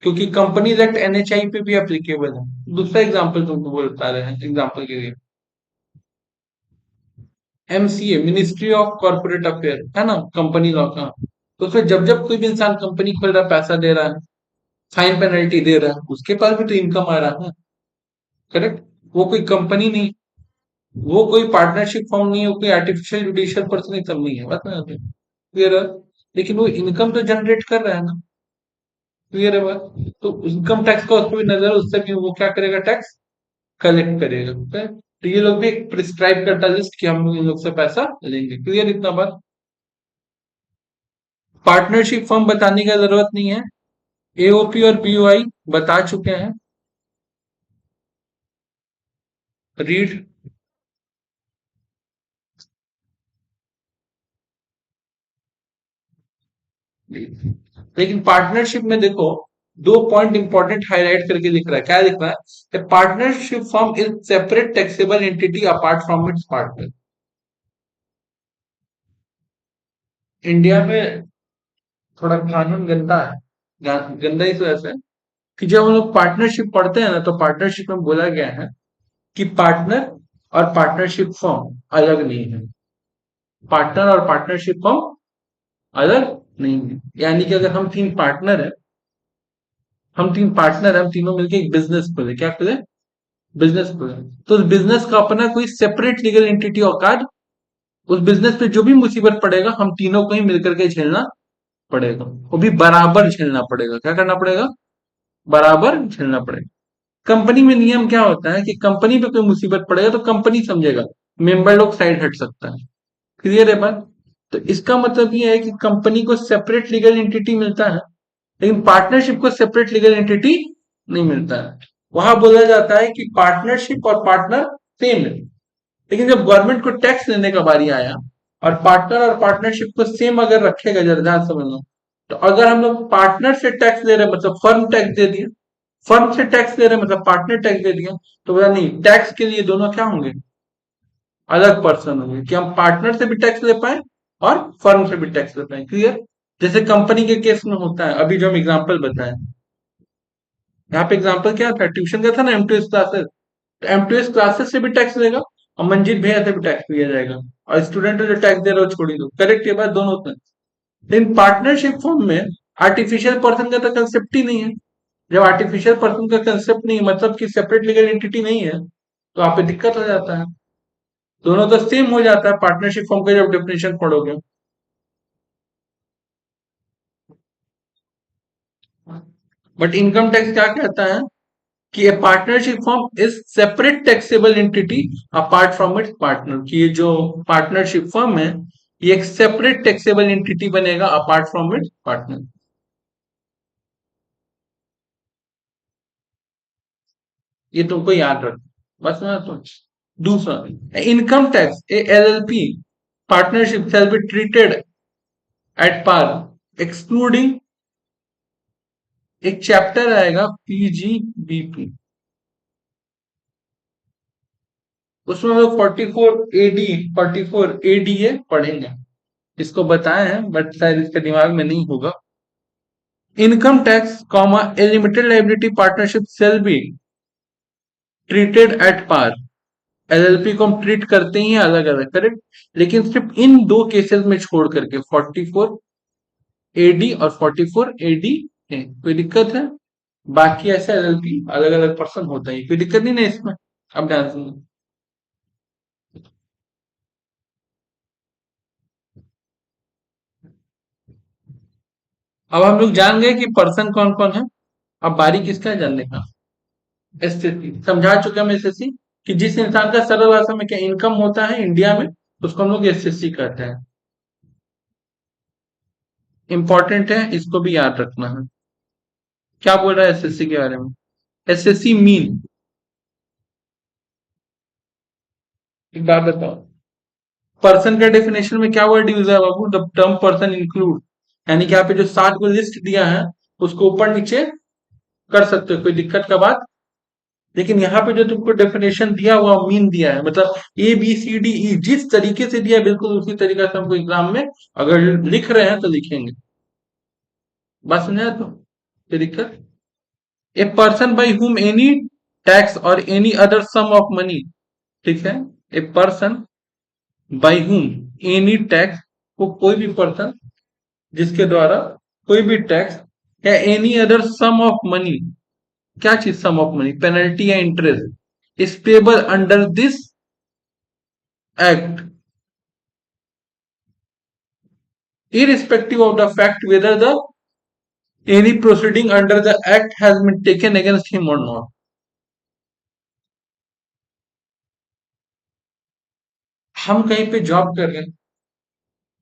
क्योंकि कंपनीज एक्ट NHI पे भी एप्लीकेबल है। दूसरा एग्जाम्पल तुमको बोल पा रहे हैं एग्जाम्पल के लिए, MCA, ministry of corporate affair, है ना, कंपनी लॉ का। तो फिर जब जब कोई भी इंसान कंपनी खोल रहा है, पैसा दे रहा है, फाइन पेनल्टी दे रहा है, उसके पास भी तो इनकम आ रहा है, करेक्ट? वो कोई कंपनी नहीं, वो कोई पार्टनरशिप फॉर्म नहीं है, वो कोई आर्टिफिशियल जुडिशियल पर्सन सब नहीं है, बात ना क्लियर है? लेकिन वो इनकम तो जनरेट कर रहा है ना, क्लियर है बात? तो इनकम टैक्स का उस पर भी नजर है, उससे भी वो क्या करेगा, टैक्स कलेक्ट करेगा, okay? तो ये लोग भी एक प्रिस्क्राइब करता लिस्ट कि हम लोग इन लोग से पैसा लेंगे, क्लियर इतना बात? पार्टनरशिप फर्म बताने की जरूरत नहीं है, AOP और BOI बता चुके हैं, रीड। लेकिन पार्टनरशिप में देखो, 2 पॉइंट इंपॉर्टेंट हाईलाइट करके लिख रहा है, क्या लिख रहा है? Partnership firm is separate taxable entity apart from its partner. India में थोड़ा कानून गंदा है, गंदा इस वजह से कि जब हम लोग पार्टनरशिप पढ़ते हैं ना, तो पार्टनरशिप में बोला गया है कि पार्टनर और पार्टनरशिप फर्म अलग नहीं है, पार्टनर और पार्टनरशिप फर्म अलग नहीं है। यानी कि अगर हम तीनों मिलकर एक बिजनेस खोले, क्या खोले? बिजनेस खोले, तो उस बिजनेस का अपना कोई सेपरेट लीगल एंटिटी औकात, उस बिजनेस पे जो भी मुसीबत पड़ेगा हम तीनों को ही मिलकर के झेलना पड़ेगा, वो भी बराबर झेलना पड़ेगा। क्या करना पड़ेगा? बराबर झेलना पड़ेगा। कंपनी में नियम क्या होता है कि कंपनी पे कोई मुसीबत पड़ेगा तो कंपनी समझेगा, मेंबर लोग साइड हट सकता है, क्लियर है बात? तो इसका मतलब ये है कि कंपनी को सेपरेट लीगल एंटिटी मिलता है, लेकिन पार्टनरशिप को सेपरेट लीगल एंटिटी नहीं मिलता है। वहां बोला जाता है कि पार्टनरशिप और पार्टनर सेम है। लेकिन जब गवर्नमेंट को टैक्स लेने का बारी आया और पार्टनर और पार्टनरशिप को सेम अगर रखेगा, जरा ध्यान समझना, तो अगर हम लोग पार्टनर से टैक्स ले रहे हैं मतलब फर्म टैक्स दे दिया, फर्म से टैक्स ले रहे हैं मतलब पार्टनर टैक्स दे दिया, तो बोला नहीं, टैक्स के लिए दोनों क्या होंगे, अलग पर्सन होंगे, कि हम पार्टनर से भी टैक्स ले पाए और फर्म से भी टैक्स ले पाए। क्लियर? जैसे कंपनी के केस में होता है, अभी जो हम एग्जाम्पल बताए, यहाँ पे एग्जाम्पल क्या था, ट्यूशन का था ना, एमटीएस क्लासेस, तो एमटीएस क्लासेस से भी टैक्स लेगा और मंजीत भैया से भी टैक्स लिया जाएगा, और स्टूडेंट जो टैक्स दे रहा है छोड़ ही दो। करेक्ट? ये बात दोनों होते हैं। लेकिन पार्टनरशिप फॉर्म में आर्टिफिशियल पर्सन का तो कंसेप्ट ही नहीं है। जब आर्टिफिशियल पर्सन का कंसेप्ट नहीं है, मतलब कि सेपरेट लीगल एंटिटी नहीं है, तो आप पे दिक्कत हो जाता है। दोनों तो सेम हो जाता है पार्टनरशिप फॉर्म का जब डेफिनेशन पढ़ोगे। बट इनकम टैक्स क्या कहता है कि a partnership firm is separate taxable entity apart from its partner, कि ये जो पार्टनरशिप फर्म है, ये एक सेपरेट टैक्सेबल एंटिटी बनेगा अपार्ट फ्रॉम इट्स पार्टनर। ये तुमको याद रख, बस ना तो। दूसरा, income tax a LLP partnership shall be treated at par excluding, एक चैप्टर आएगा पीजीबीपी, उसमें हम लोग 44 एडी पढ़ेंगे। इसको बताए हैं बट शायद इसके दिमाग में नहीं होगा। Income tax comma a limited liability partnership shall be treated at par, LLP को हम ट्रीट करते ही हैं अलग अलग, करेक्ट, लेकिन सिर्फ इन दो केसेस में छोड़ करके, 44 एडी और 44 एडी है। कोई दिक्कत है? बाकी ऐसे एलएलपी अलग अलग पर्सन होता है, कोई दिक्कत नहीं ना इसमें। अब ध्यान सुनो, अब हम लोग जान गए कि पर्सन कौन कौन है। अब बारी किसका है जानने का, एसएससी समझा चुके हम। एसएससी कि जिस इंसान का सरल भाषा में क्या इनकम होता है इंडिया में, उसको हम लोग एसएससी कहते हैं। इंपॉर्टेंट है, इसको भी याद रखना है। क्या बोल रहा है एसएससी के बारे में? एसएससी मीन, एक बात बताओ, पर्सन के डेफिनेशन में क्या वर्ड यूज है बाबू? द टर्म पर्सन इंक्लूड, यानी कि यहाँ पे जो 7 को लिस्ट दिया है उसको ऊपर नीचे कर सकते हो, कोई दिक्कत का बात। लेकिन यहाँ पे जो तुमको डेफिनेशन दिया हुआ मीन दिया है, मतलब A B C D E जिस तरीके से दिया है बिल्कुल उसी तरीके से हमको एग्जाम में अगर लिख रहे हैं तो लिखेंगे। बात समझा? तो कोई दिक्कत? A person by whom any tax और any other sum of money, ठीक है, a person by whom any tax, को कोई भी पर्सन जिसके द्वारा कोई भी टैक्स या any other sum of money, क्या चीज सम ऑफ मनी, पेनल्टी या interest, is payable under this act irrespective of the fact whether the any proceeding under the act has been taken against him or not। हम कहीं पे job कर रहे हैं,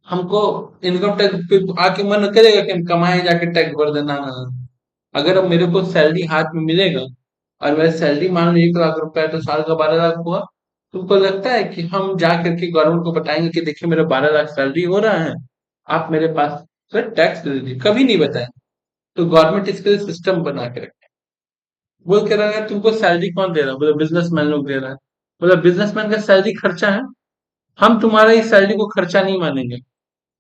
हमको इनकम टैक्स पे आके मन करेगा कि हम कमाए जाके टैक्स भर देना ना। अगर अब मेरे को सैलरी हाथ में मिलेगा और मेरा सैलरी मान लो 1 लाख रुपए है, तो साल का 12 लाख हुआ, तुमको लगता है कि हम जा करके गवर्नमेंट को बताएंगे कि देखिए मेरा 12 लाख सैलरी हो रहा है, आप मेरे पास सर टैक्स दे दीजिए? कभी नहीं बताए। तो गवर्नमेंट इसके लिए सिस्टम बना के रखे। बोल के रहा है तुमको सैलरी कौन दे रहा है? बोले बिजनेसमैन लोग दे रहा है। बोला बिजनेसमैन का सैलरी खर्चा है, हम तुम्हारा इस सैलरी को खर्चा नहीं मानेंगे।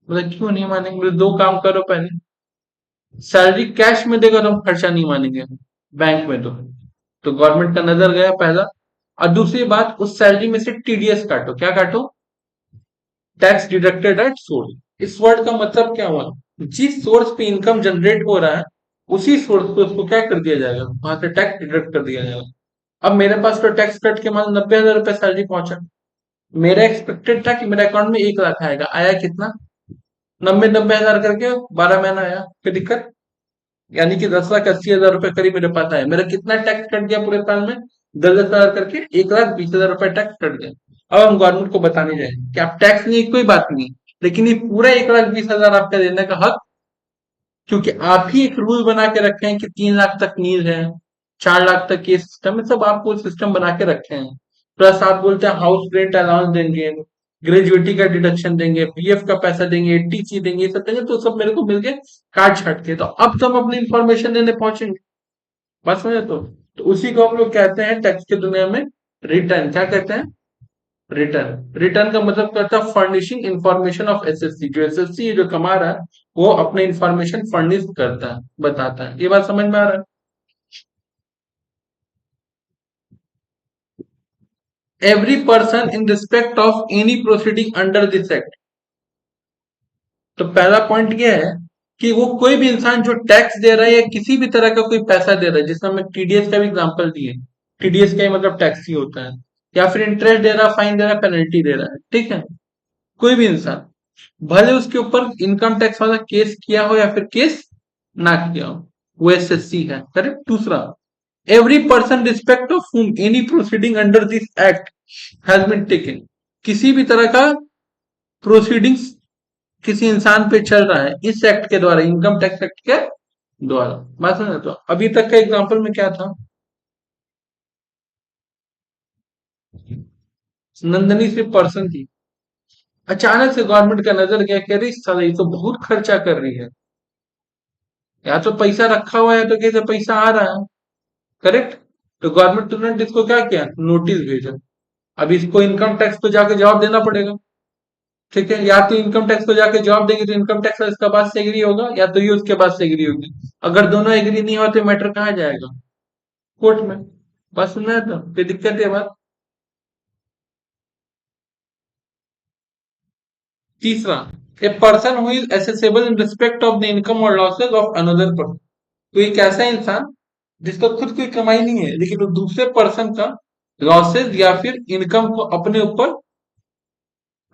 बोला क्यों नहीं मानेंगे? बोले दो काम करो, पहले सैलरी कैश में देगा तो हम खर्चा नहीं मानेंगे, बैंक में दो। तो गवर्नमेंट का नजर गया पहला। और दूसरी बात, उस सैलरी में से टीडीएस काटो। क्या काटो? Tax deducted at source. इस वर्ड का मतलब क्या हुआ? जिस सोर्स पे इनकम जनरेट हो रहा है उसी सोर्स पे उसको क्या कर दिया जाएगा, वहां से टैक्स डिडक्ट कर दिया जाएगा। अब मेरे पास तो टैक्स कट के मान 90,000 रुपए सैलरी पहुंचा, मेरा एक्सपेक्टेड था कि मेरे अकाउंट में 1 लाख आएगा, आया कितना? 90,000 करके 12 महीना आया, कोई दिक्कत? यानी कि 10,80,000 रुपए करीब मेरे पास आया। मेरा कितना टैक्स कट गया पूरे साल में? 10,000 करके 1,20,000 रुपए टैक्स कट गया। अब हम गवर्नमेंट को बताने जाएंगे कि आप टैक्स नहीं, कोई बात नहीं, लेकिन ये पूरा 1,20,000 आपका देने का हक, क्योंकि आप ही एक रूल बना के रखे हैं कि 3 लाख तक नीड है, 4 लाख तक ये सिस्टम है, सब आपको सिस्टम बना के रखे हैं। प्लस आप बोलते हैं हाउस रेंट अलाउंस देंगे, ग्रेजुएटी का डिडक्शन देंगे, पीएफ का पैसा देंगे, एटीसी देंगे, ये सब देंगे, तो सब मेरे को मिल गए काट छाट के। तो अब तो हम अपनी इंफॉर्मेशन देने पहुंचेंगे। बात समझे? तो उसी को हम लोग कहते हैं टैक्स की दुनिया में रिटर्न। क्या कहते हैं? रिटर्न। रिटर्न का मतलब करता है फर्निशिंग इंफॉर्मेशन ऑफ एसएससी। जो एसएससी जो कमा रहा है वो अपने इंफॉर्मेशन फर्निश करता है, बताता है। ये बात समझ में आ रहा है? Every person in respect of any proceeding under this act. तो पहला पॉइंट ये है कि वो कोई भी इंसान जो टैक्स दे रहा है या किसी भी तरह का कोई पैसा दे रहा है, जिसमें हमने टीडीएस का भी एग्जांपल दिए, टीडीएस का ही मतलब टैक्स ही होता है, या फिर इंटरेस्ट दे रहा है, फाइन दे रहा है, पेनल्टी दे रहा है, ठीक है, कोई भी इंसान, भले उसके ऊपर इनकम टैक्स वाला केस किया हो या फिर केस ना किया हो, वो एसएससी है। करेक्ट। दूसरा, every person respect of whom any proceeding under this act has been taken. किसी भी तरह का प्रोसीडिंग्स किसी इंसान पे चल रहा है इस एक्ट के द्वारा, इनकम टैक्स एक्ट के द्वारा। बात समझ? तो अभी तक का एग्जांपल में क्या था? नंदनी सिर्फ पर्सन थी, अचानक से गवर्नमेंट का नजर गया कि अरे साला ये तो बहुत खर्चा कर रही है, या तो पैसा रखा हुआ है तो कैसे पैसा आ रहा है। करेक्ट। तो गवर्नमेंट तुरंत इसको क्या किया? नोटिस भेजा। अब इसको इनकम टैक्स को जाके जवाब देना पड़ेगा। ठीक है, या तो इनकम टैक्स को जाके जवाब देंगे तो इनकम टैक्स इसका बात से एग्री होगा, या तो ये उसके बात से एग्री होगी। अगर दोनों एग्री नहीं हो तो मैटर कहाँ जाएगा? कोर्ट में। बात सुन रहे हैं? तो कोई दिक्कत है बात? तीसरा, ए person who is accessible in respect of the income और लॉसेज ऑफ अनदर पर्सन। तो एक ऐसा इंसान जिसका खुद कोई कमाई नहीं है लेकिन वो दूसरे पर्सन का लॉसेज या फिर इनकम को अपने ऊपर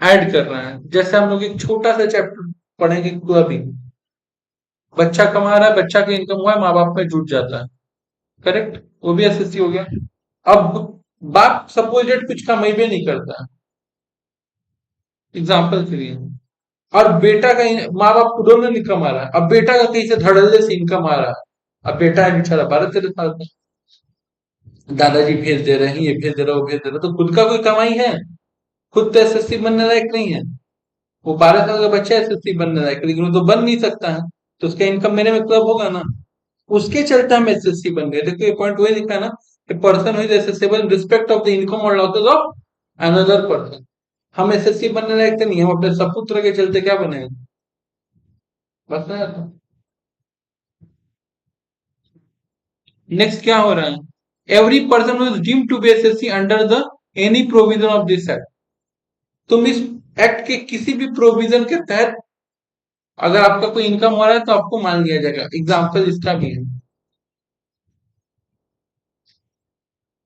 ऐड कर रहा है। जैसे हम लोग एक छोटा सा चैप्टर पढ़ेंगे अभी, बच्चा कमा रहा है, बच्चा का इनकम हुआ है, माँ बाप में जुट जाता है। करेक्ट। वो भी एसएससी हो गया। अब बाप सपोजेट कुछ कमाई भी नहीं करता है, एग्जाम्पल के लिए, और बेटा का माँ बाप को दोनों नहीं कमा रहा है, अब बेटा का कहीं से धड़ल्ले से इनकम आ रहा है। अब बेटा है बेचारा 12-13 साल का, दादाजी भेज दे रहे हैं, ये भेज दे रहा, वो भेज दे रहा, तो खुद का कोई कमाई है? खुद तो एसएससी बनने लायक नहीं है। वो 12 साल का बच्चा एसएससी बनने लायक है, लेकिन वो तो बन नहीं सकता है, तो उसका इनकम मेरे में क्लब होगा ना। उसके चलते हम एसएससी बन गए। देखो ये पॉइंट वही लिखा है ना, person who is accessible respect of the income और लॉसेज ऑफ अनदर पर्सन। हम एसएससी बनने लायक तो नहीं, हम अपने सपुत्र के चलते क्या बने? बस ना। नेक्स्ट क्या हो रहा है? Every person who is deemed to be SSC under the any provision of this act. तुम इस एक्ट के किसी भी प्रोविजन के तहत अगर आपका कोई इनकम हो रहा है तो आपको मान लिया जाएगा। एग्जाम्पल इसका भी है,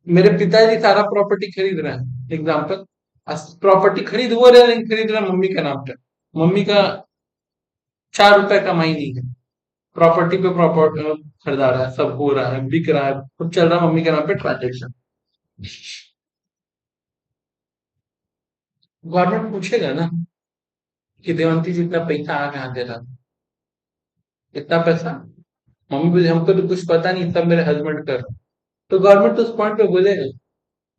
मेरे पिताजी सारा प्रॉपर्टी खरीद रहे हैं, एग्जाम्पल, प्रॉपर्टी खरीद वो रहे लेकिन खरीद रहे हैं मम्मी के नाम पे। मम्मी का 4 रुपए कमाई नहीं है, प्रॉपर्टी पे प्रॉपर्टी खरीदा रहा है, सब हो रहा है, बिक रहा है, कुछ चल रहा है, मम्मी के नाम पे ट्रांजेक्शन। गवर्नमेंट पूछेगा ना कि देवंती जी इतना पैसा आ कहाँ दे रहा? इतना पैसा मम्मी बोले हमको तो कुछ पता नहीं, सब मेरे हस्बैंड कर। तो गवर्नमेंट उस पॉइंट पे बोलेगा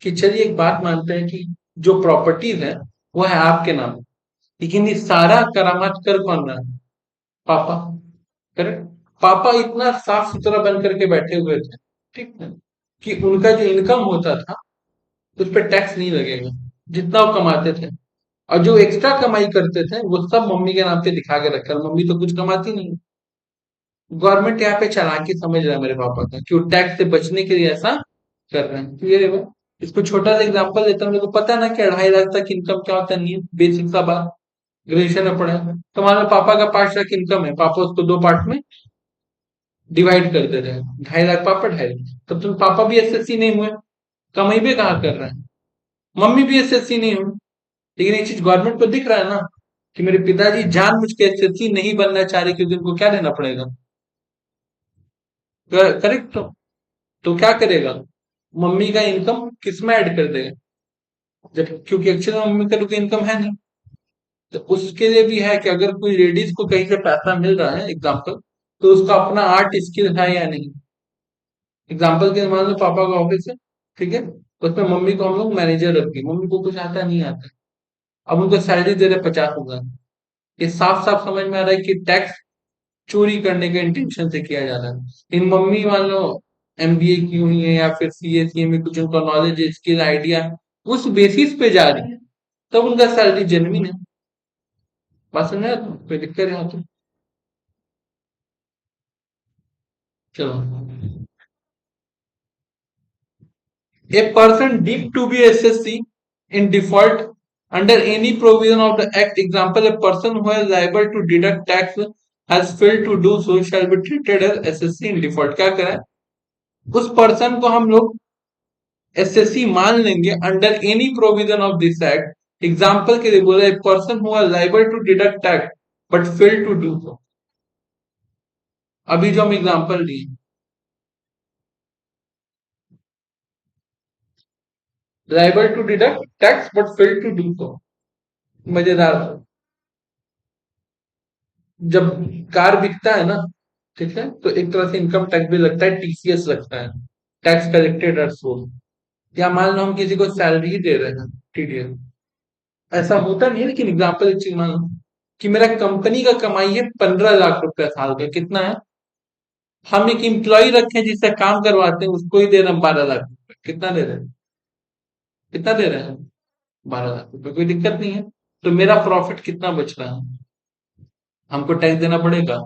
कि चलिए एक बात मानते हैं कि जो प्रॉपर्टीज है वो है आपके नाम, लेकिन ये सारा करामात कर कौन रहा है? पापा। करेक्ट। पापा इतना साफ सुथरा बन करके बैठे हुए थे, ठीक है, कि उनका जो इनकम होता था उस पर टैक्स नहीं लगेगा, जितना वो कमाते थे। और जो एक्स्ट्रा कमाई करते थे वो सब मम्मी के नाम पे दिखा के रखा है, मम्मी तो कुछ कमाती नहीं। गवर्नमेंट यहाँ पे चालाकी समझ रहा है मेरे पापा का कि वो टैक्स से बचने के लिए ऐसा कर रहे हैं। क्लियर है वो? इसको छोटा सा एग्जांपल देता हूँ। मेरे को पता है ना कि 2.5 लाख तक इनकम क्या होता है, नहीं बेसिक सा बात, ग्रेजुएशन में पढ़े हैं। तो मान लो पापा का 5 लाख इनकम है, पापा उसको 2 पार्ट में डिवाइड कर दे रहे हैं, 2.5 लाख पापा, 2.5 लाख। तब तुम पापा भी एसएससी नहीं हुए, कमाई भी कहाँ कर रहे हैं? मम्मी भी एसएससी नहीं हुई, लेकिन एक चीज गवर्नमेंट को दिख रहा है ना कि मेरे पिताजी जानबूझ के एसएससी नहीं बनना चाह रहे, क्योंकि उनको क्या देना पड़ेगा? करेक्ट। तो क्या करेगा? मम्मी का इनकम किस में ऐड कर देगा? जब क्योंकि एक्चुअली मम्मी का तो इनकम है नहीं। तो उसके लिए भी है कि अगर कोई लेडीज को कहीं से पैसा मिल रहा है एग्जाम्पल, तो उसका अपना आर्ट स्किल है या नहीं। एग्जाम्पल के लिए मान लो पापा का ऑफिस है, ठीक है, उसमें मम्मी को हम लोग मैनेजर रख दिए, मम्मी को कुछ आता नहीं आता, अब उनको सैलरी दे रहे 50,000। ये साफ साफ समझ में आ रहा है कि टैक्स चोरी करने के इंटेंशन से किया जा रहा है। इन मम्मी मान लो एमबीए की हुई है या फिर सीए सीए में कुछ उनका नॉलेज स्किल आइडिया उस बेसिस पे जा रही है, तब उनका सैलरी जेन्युइन है। बात समझ रहे हो? कोई दिक्कत है यहाँ तो। चलो, a person deemed to be SSC in default under any provision of the Act, example, a person who is liable to deduct tax has failed to do so shall be treated as SSC in default। क्या करें, उस person को हम लोग SSC मान लेंगे under any provision of this act. Example के लिए बोला, a person who are liable to deduct tax but fail to do so. अभी जो हम एग्जाम्पल दिए, liable to deduct tax but fail to do so, मजेदार। जब कार बिकता है ना, ठीक है, तो एक तरह से इनकम टैक्स भी लगता है, टीसीएस लगता है, टैक्स कलेक्टेड एट सोर्स। या मान लो हम किसी को सैलरी ही दे रहे हैं, टीडीएस, ऐसा होता नहीं है, लेकिन एग्जाम्पल एक चीज मान लो कि मेरा कंपनी का कमाई है 15 लाख रुपए साल का, कितना है, हम एक एम्प्लॉय रखे हैं जिससे काम करवाते हैं, उसको ही दे रहे हैं 12 लाख रुपए। कितना दे रहे हैं, कितना दे रहे हैं, 12 लाख रुपए, कोई दिक्कत नहीं है। तो मेरा प्रॉफिट कितना बच रहा है, हमको टैक्स देना पड़ेगा,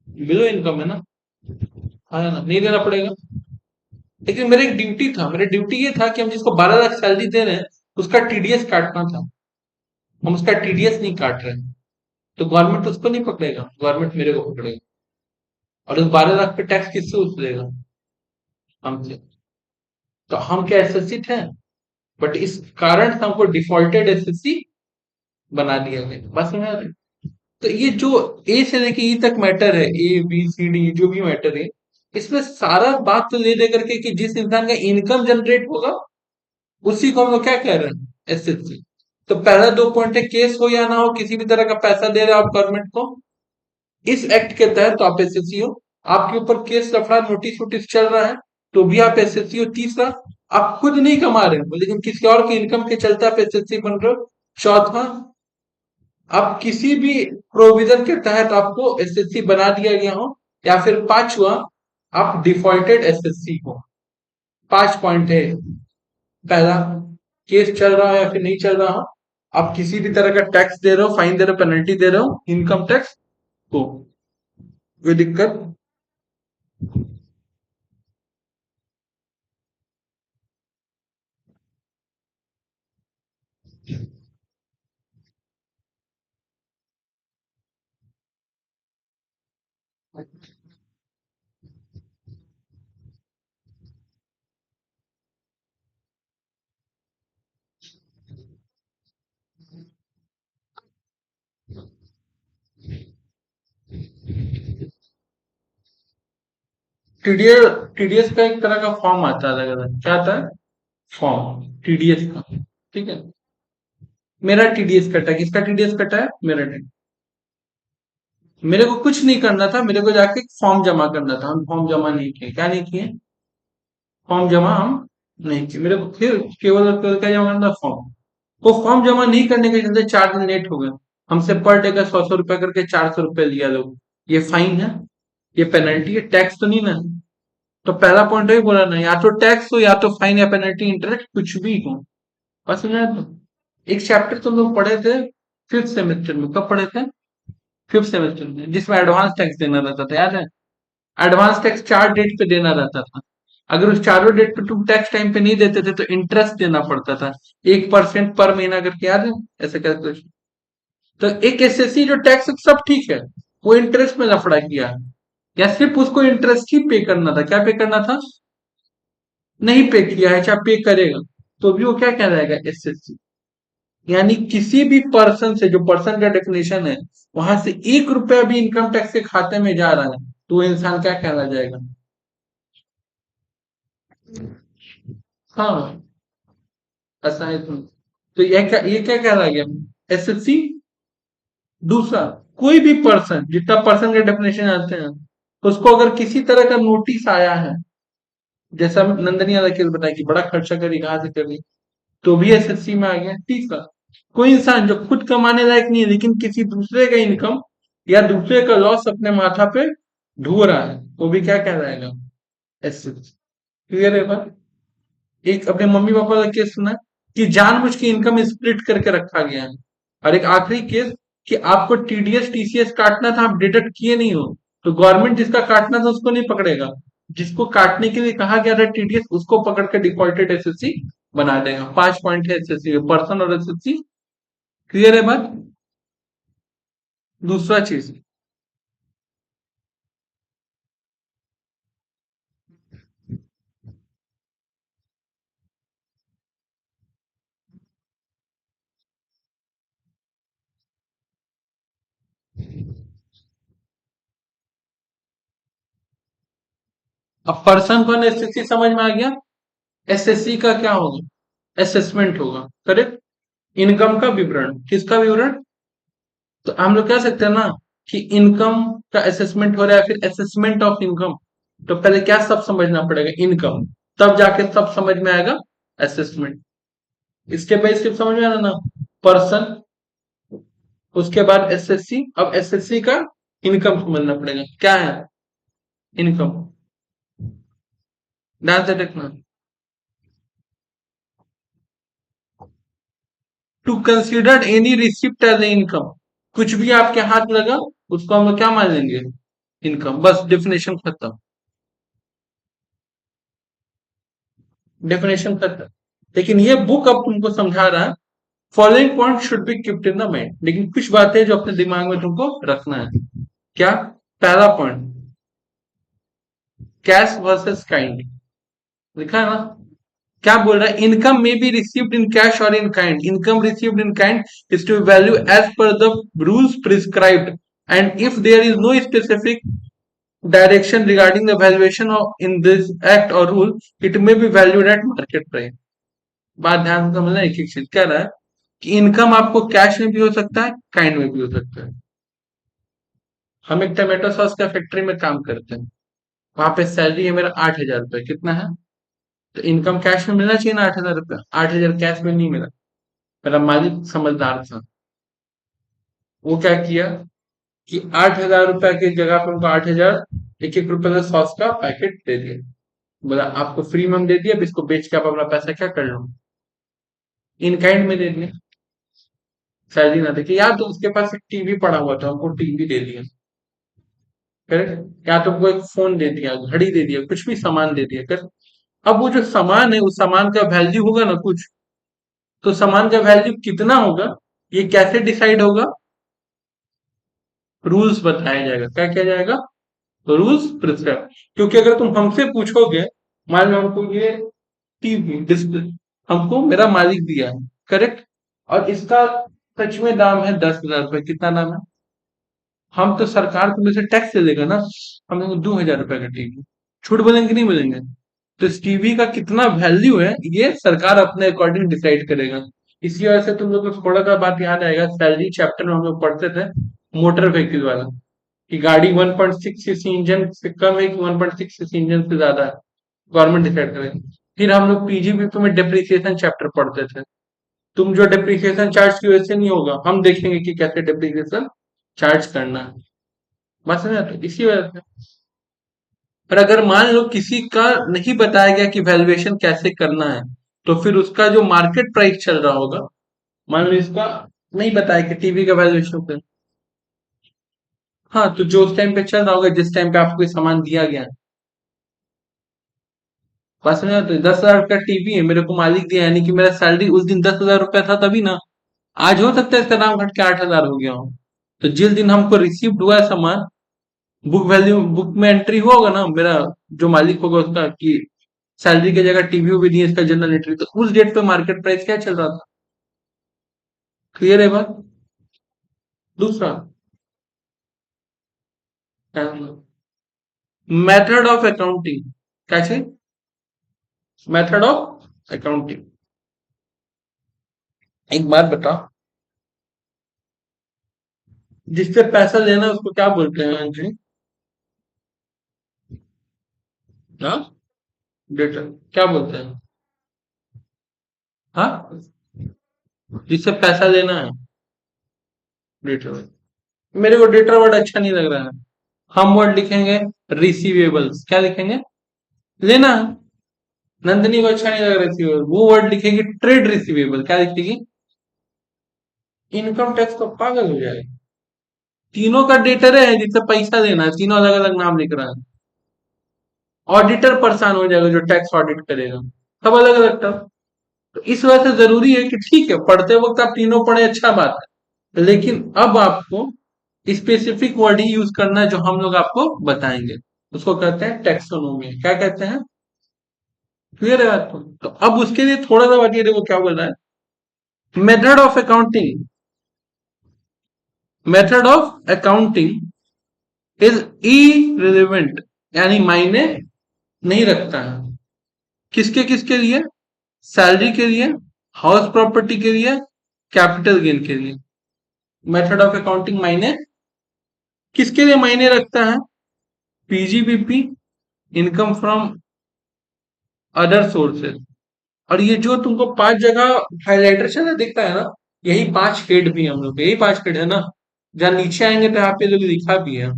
बिलो इनकम है ना, हाँ है ना, नहीं देना पड़ेगा। लेकिन मेरा एक ड्यूटी था, मेरा ड्यूटी ये था कि हम जिसको 12 लाख सैलरी दे रहे हैं उसका टीडीएस काटना था, हम उसका टीडीएस नहीं काट रहे हैं, तो गवर्नमेंट उसको नहीं पकड़ेगा, गवर्नमेंट मेरे को पकड़ेगा। और उस 12 लाख पे टैक्स किससे उतरेगा, हमसे। तो हम क्या एसएससी थे, बट इस कारण से हमको डिफॉल्टेड एसएससी बना दिया गया, बस समझ आ रहा है? तो ये जो ए से लेके ई तक मैटर है, ए बी सी डी जो भी मैटर है, इसमें सारा बात तो ले लेकर के कि जिस इंसान का इनकम जनरेट होगा उसी को हम लोग क्या कह रहे हैं, एसएससी। तो पहला दो पॉइंट है, केस हो या ना हो, किसी भी तरह का पैसा दे रहे हो आप गवर्नमेंट को, इस एक्ट के तहत तो आप एसएससी हो। आपके ऊपर केस लफड़ा नोटिस वोटिस चल रहा है तो भी आप एसएससी हो। तीसरा, आप खुद नहीं कमा रहे हो लेकिन किसी और के इनकम के चलते आप एसएससी बन रहे हो। चौथा, आप किसी भी प्रोविजन के तहत आपको एसएससी बना दिया गया हो। या फिर पांचवा, आप डिफॉल्टेड एसएससी हो। 5 पॉइंट है। पहला, केस चल रहा है या फिर नहीं चल रहा हो, आप किसी भी तरह का टैक्स दे रहे हो, फाइन दे रहे हो, पेनल्टी दे रहे हो, इनकम टैक्स को, कोई दिक्कत। टीडीएस, टीडीएस का एक तरह का फॉर्म आता है अलग अलग, क्या आता है, फॉर्म टीडीएस का, ठीक है। मेरा टीडीएस कटा है, किसका टीडीएस कटा है, मेरा TDS। मेरे को कुछ नहीं करना था, मेरे को जाके फॉर्म जमा करना था, हम फॉर्म जमा नहीं किए, क्या नहीं किए, फॉर्म जमा हम नहीं किए। मेरे को फिर केवल और केवल क्या जमा करना था, फॉर्म। वो फॉर्म जमा नहीं करने के चलते 4 दिन लेट हो गए। हमसे पर डे का 100-100 रुपए करके 400 रुपए लिया लोग। ये फाइन है, ये पेनल्टी है, टैक्स तो नहीं ना। तो पहला पॉइंट वही बोला ना, या तो टैक्स हो या तो फाइन या पेनल्टी, इंटरेस्ट कुछ भी हो। बस समझा तो। एक चैप्टर तुम लोग पढ़े थे फिफ्थ सेमेस्टर में, कब पढ़े थे, फिफ्थ सेमेस्टर में, जिसमें एडवांस टैक्स देना रहता था, याद है। एडवांस टैक्स 4 डेट पे देना रहता था। अगर उस चारों डेट पे तुम टैक्स टाइम पे नहीं देते थे तो इंटरेस्ट देना पड़ता था, 1% पर महीना करके, याद है, ऐसे कैलकुलेशन। तो एक एसएससी जो टैक्स सब ठीक है, वो इंटरेस्ट में लफड़ा किया, या सिर्फ उसको इंटरेस्ट ही पे करना था, क्या पे करना था, नहीं पे किया है, चाहे पे करेगा तो भी वो क्या कहलाएगा, एसएससी। यानी किसी भी पर्सन से, जो पर्सन का डेफिनेशन है, वहां से 1 रुपया भी इनकम टैक्स के खाते में जा रहा है तो वो इंसान क्या कहला जाएगा। हाँ, ऐसा है। तो ये क्या कह रहा गया? एसएससी। दूसरा, कोई भी पर्सन, जितना पर्सन के डेफिनेशन आते हैं, उसको अगर किसी तरह का नोटिस आया है, जैसा नंदनी वाला केस बताया कि बड़ा खर्चा करी, कहाँ से करी, तो भी एसएससी में आ गया। तीसरा, कोई इंसान जो खुद कमाने लायक नहीं है लेकिन किसी दूसरे का इनकम या दूसरे का लॉस अपने माथा पे ढो रहा है, वो भी क्या कहलाएगा? एसएससी। क्लियर है बात? एक अपने मम्मी पापा का केस सुना है कि जानबूझ के इनकम स्प्लिट करके रखा गया है। और एक आखिरी केस कि आपको टीडीएस टीसीएस काटना था, आप डिडक्ट किए नहीं हो, तो गवर्नमेंट जिसका काटना था उसको नहीं पकड़ेगा, जिसको काटने के लिए कहा गया था टीडीएस, उसको पकड़ के डिफॉल्टेड एसएससी बना देगा। 5 पॉइंट है एसएससी, पर्सन और एसएससी। क्लियर है बात? दूसरा चीज, अब पर्सन कौन, एसएससी समझ में आ गया। एसएससी का क्या होगा? असेसमेंट होगा, करेक्ट। इनकम का विवरण, किसका विवरण? तो हम लोग कह सकते हैं ना कि इनकम का असेसमेंट हो रहा है, फिर असेसमेंट ऑफ इनकम। तो पहले क्या सब समझना पड़ेगा? इनकम, तब जाके सब समझ में आएगा असेसमेंट। इसके बेस सिर्फ समझ में आना ना, पर्सन, उसके बाद एसएससी, अब एसएससी का इनकम समझना पड़ेगा, क्या है इनकम? ध्यान से देखना। To consider any receipt as income, कुछ भी आपके हाथ लगा उसको हम लोग क्या मान लेंगे? इनकम। बस डेफिनेशन खत्म, डेफिनेशन खत्म। लेकिन ये बुक अब तुमको समझा रहा है following point should be kept in the mind, लेकिन कुछ बातें जो अपने दिमाग में तुमको रखना है। क्या? पहला पॉइंट, कैश वर्सेस काइंड, लिखा है ना? क्या बोल रहा है? इनकम में बी रिसीव्ड इन कैश और in kind, income received in kind is to value as per the rules prescribed, and if there is no specific direction regarding the valuation of in this act or rule, it may be valued at market price। बात ध्यान से समझना, एक एक चीज कह रहा है कि इनकम आपको कैश में भी हो सकता है, काइंड में भी हो सकता है। हम एक टमाटो सॉस का फैक्ट्री में काम करते हैं, वहां पे सैलरी है मेरा 8,000 रुपये, कितना है? तो इनकम कैश में मिलना चाहिए ना 8,000 रुपये, 8,000 कैश में नहीं मिला। मेरा मालिक समझदार था, वो क्या किया कि 8,000 रुपए की जगह पे उनको 8,000 एक एक रुपए का सॉस का पैकेट दे दिया। बोला आपको फ्री में हम दे दिया, अब इसको बेच के आप अपना पैसा क्या कर लो? इन काइंड में दे दिया, सैलरी ना देके। या तो उसके पास एक टीवी पड़ा हुआ था, हमको टीवी दे दिया, करेक्ट। या तो कोई फोन दे दिया, घड़ी दे दिया, कुछ भी सामान दे दिया, कर। अब वो जो सामान है, उस सामान का वैल्यू होगा ना कुछ, तो सामान का वैल्यू कितना होगा, ये कैसे डिसाइड होगा? रूल्स बताया जाएगा। क्या किया जाएगा? Rules prescribe. क्योंकि अगर तुम हमसे पूछोगे, मान लो हमको ये टीवी डिस्प्ले हमको मेरा मालिक दिया है, करेक्ट, और इसका सच में दाम है 10,000 रुपए, कितना दाम है? हम तो सरकार को में से टैक्स से देगा ना, हम लोग 2,000 रुपए का टीवी, छूट बोलेंगे कि नहीं बोलेंगे? तो इस टीवी का कितना वैल्यू है, ये सरकार अपने अकॉर्डिंग डिसाइड करेगा। इसी वजह से तुम लोग को थोड़ा सा बात याद आएगा, सैलरी चैप्टर में हम लोग पढ़ते थे, मोटर व्हीकल वाला, कि गाड़ी 1.6 सीसी इंजन से कम है कि 1.6 सीसी इंजन से ज्यादा है, गवर्नमेंट डिसाइड करेगी। फिर हम लोग पीजीबीपी में डेप्रिसिएशन चैप्टर पढ़ते थे, तुम जो डेप्रिसिएशन चार्ज की वजह से नहीं होगा, हम देखेंगे कि कैसे डेप्रिसिएशन चार्ज करना है। बात समझ आती है? इसी वजह से। पर अगर मान लो किसी का नहीं बताया गया कि वैल्यूएशन कैसे करना है, तो फिर उसका जो मार्केट प्राइस चल रहा होगा, मान लो इसका नहीं बताया कि टीवी का वैल्यूएशन कर, हाँ, तो जो उस टाइम पे चल रहा होगा, जिस टाइम पे आपको ये सामान दिया गया है, बात समझ आती है? 10,000 का टीवी है, मेरे को मालिक दिया, यानी कि मेरा सैलरी उस दिन 10,000 रुपया था तभी ना। आज हो सकता है इसका दाम घट के 8,000 हो गया हो। तो जिस दिन हमको रिसीव्ड हुआ है सामान, बुक वैल्यू बुक में एंट्री हुआ होगा ना मेरा, जो मालिक होगा उसका, कि सैलरी की जगह टीवी भी दिए, इसका जनरल एंट्री, तो उस डेट पे मार्केट प्राइस क्या चल रहा था? क्लियर है बात? दूसरा, मेथड ऑफ अकाउंटिंग, कैसे? मेथड ऑफ अकाउंटिंग, एक बात बताओ, जिससे पैसा लेना है उसको क्या बोलते हैं अंजलि? हाँ, डेटर, क्या बोलते हैं? हाँ, जिससे पैसा लेना है, डेटर। मेरे को डेटर वर्ड अच्छा नहीं लग रहा है। हम वर्ड लिखेंगे रिसीवेबल्स, क्या लिखेंगे? लेना है। नंदिनी को अच्छा नहीं लग रहा रिसीवेबल, वो वर्ड लिखेगी ट्रेड रिसीवेबल, क्या लिखेगी? इनकम टैक्स, तो पागल हो जाएगा। तीनों का डेटर है जिससे पैसा लेना है, तीनों अलग अलग नाम लिख रहा है। ऑडिटर परेशान हो जाएगा जो टैक्स ऑडिट करेगा। सब अलग अलग टर्म। तो इस वजह से जरूरी है कि ठीक है, पढ़ते वक्त आप तीनों पढ़े, अच्छा बात है, लेकिन अब आपको स्पेसिफिक वर्ड ही यूज करना है जो हम लोग आपको बताएंगे। उसको कहते हैं टेक्सोनोमी, क्या कहते हैं? क्लियर है आपको? तो अब उसके लिए थोड़ा सा बात, ये देखो क्या बोल रहा है, method of accounting, method of accounting is irrelevant, यानी मायने नहीं रखता है। किसके किसके लिए? सैलरी के लिए, हाउस प्रॉपर्टी के लिए, कैपिटल गेन के लिए। मेथड ऑफ अकाउंटिंग मायने किसके लिए मायने रखता है? PGBP, income from other sources. और ये जो तुमको 5 जगह हाईलाइटर से दिखता है ना, यही 5 हेड भी है हम लोग के, यही 5 हेड है ना। जहाँ नीचे आएंगे तो यहाँ पे लोग लिखा भी है।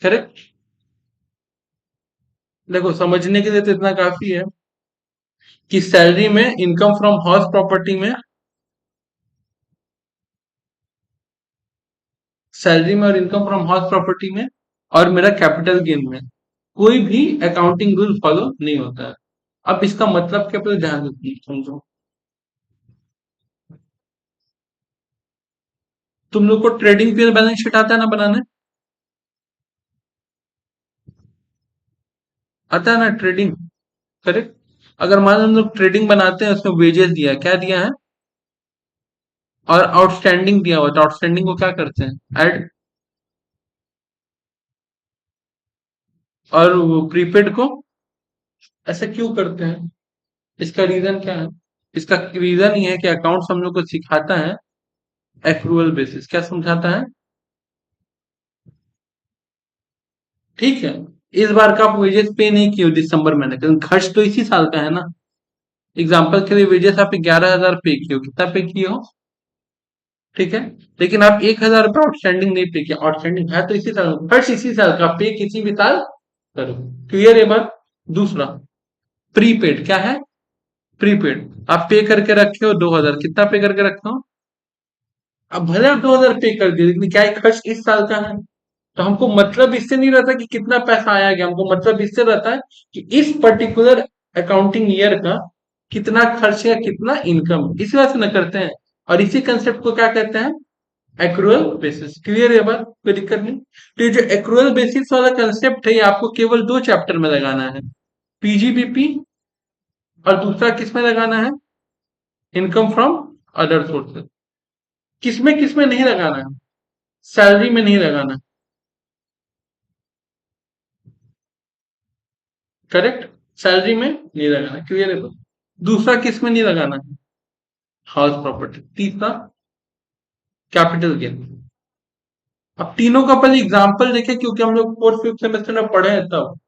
करेक्ट। देखो, समझने के लिए तो इतना काफी है कि सैलरी में, इनकम फ्रॉम हाउस प्रॉपर्टी में, सैलरी में और इनकम फ्रॉम हाउस प्रॉपर्टी में, और मेरा कैपिटल गेन में कोई भी अकाउंटिंग रूल फॉलो नहीं होता है। अब इसका मतलब क्या, पहले ध्यान से समझो। तुम लोग को ट्रेडिंग पे बैलेंस शीट आता है ना बनाने? आता है ना ट्रेडिंग? करेक्ट। अगर मान लो हम लोग ट्रेडिंग बनाते हैं, उसमें वेजेस दिया है, क्या दिया है? और आउटस्टैंडिंग दिया हुआ, तो आउटस्टैंडिंग को क्या करते हैं? ऐड। और प्रीपेड को ऐसा क्यों करते हैं? इसका रीजन क्या है? इसका रीजन ये है कि अकाउंट्स हम लोग को सिखाता है एक्रूअल बेसिस, क्या समझाता है? ठीक है। इस बार का आप वेजेस पे नहीं किए हो दिसंबर महीने, लेकिन खर्च तो इसी साल का है ना। एग्जाम्पल के लिए वेजेस आप 11,000 पे किए हो, कितना पे किए हो? ठीक है। लेकिन आप 1,000 रुपये आउटस्टैंडिंग नहीं पे किया, आउटस्टैंडिंग है तो इसी साल, खर्च इसी साल का, पे किसी भी साल करो। क्लियर है बात? दूसरा, प्रीपेड क्या है? प्रीपेड आप पे करके रखे हो 2,000, कितना पे करके रखे हो? अब भले आप 2,000 पे कर दिए, लेकिन क्या है, खर्च इस साल का है। तो हमको मतलब इससे नहीं रहता कि कितना पैसा आया गया, हमको मतलब इससे रहता है कि इस पर्टिकुलर अकाउंटिंग ईयर का कितना खर्च है, कितना इनकम, इस वजह से न करते हैं। और इसी कंसेप्ट को क्या कहते हैं? Accrual basis. क्लियर है बात? कोई दिक्कत नहीं। तो ये जो एक्रूअल बेसिस वाला कंसेप्ट है, ये आपको केवल 2 चैप्टर में लगाना है, पीजीबीपी, और दूसरा किसमें लगाना है? Income from other sources. किसमें किसमें नहीं लगाना है? सैलरी में नहीं लगाना है। करेक्ट। सैलरी में नहीं लगाना, क्लियर है बात? दूसरा किसमें नहीं लगाना है? House property. तीसरा, कैपिटल गेन। अब तीनों का पहले एग्जांपल देखें, क्योंकि हम लोग 4th 5th सेमेस्टर में पढ़े हैं तब।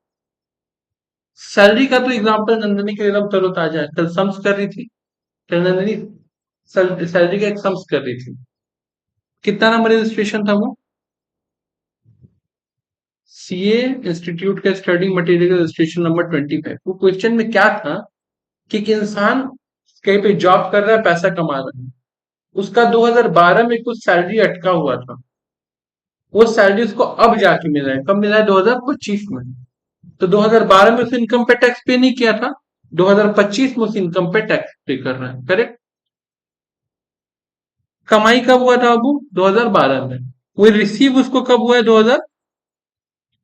सैलरी का तो एग्जांपल नंदनी के एकदम तरोताजा है, कल सम्स कर रही थी। कल नंदनी सैलरी का एक सम्स कर रही थी। कितना नंबर रजिस्ट्रेशन था वो? सीए इंस्टीट्यूट का स्टडी मटेरियल रजिस्ट्रेशन नंबर 25। वो क्वेश्चन में क्या था कि एक इंसान कहीं पे जॉब कर रहा है, पैसा कमा रहा है, उसका 2012 में कुछ सैलरी अटका हुआ था, वो सैलरी उसको अब जाके मिला है, कब मिला है? 2025 में। तो 2012 में उसे इनकम पे टैक्स पे नहीं किया था, 2025 में उसे इनकम पे टैक्स पे कर रहा है। करेक्ट। कमाई कब हुआ था अबू? 2012 में। वो रिसीव उसको कब हुआ है? 2000।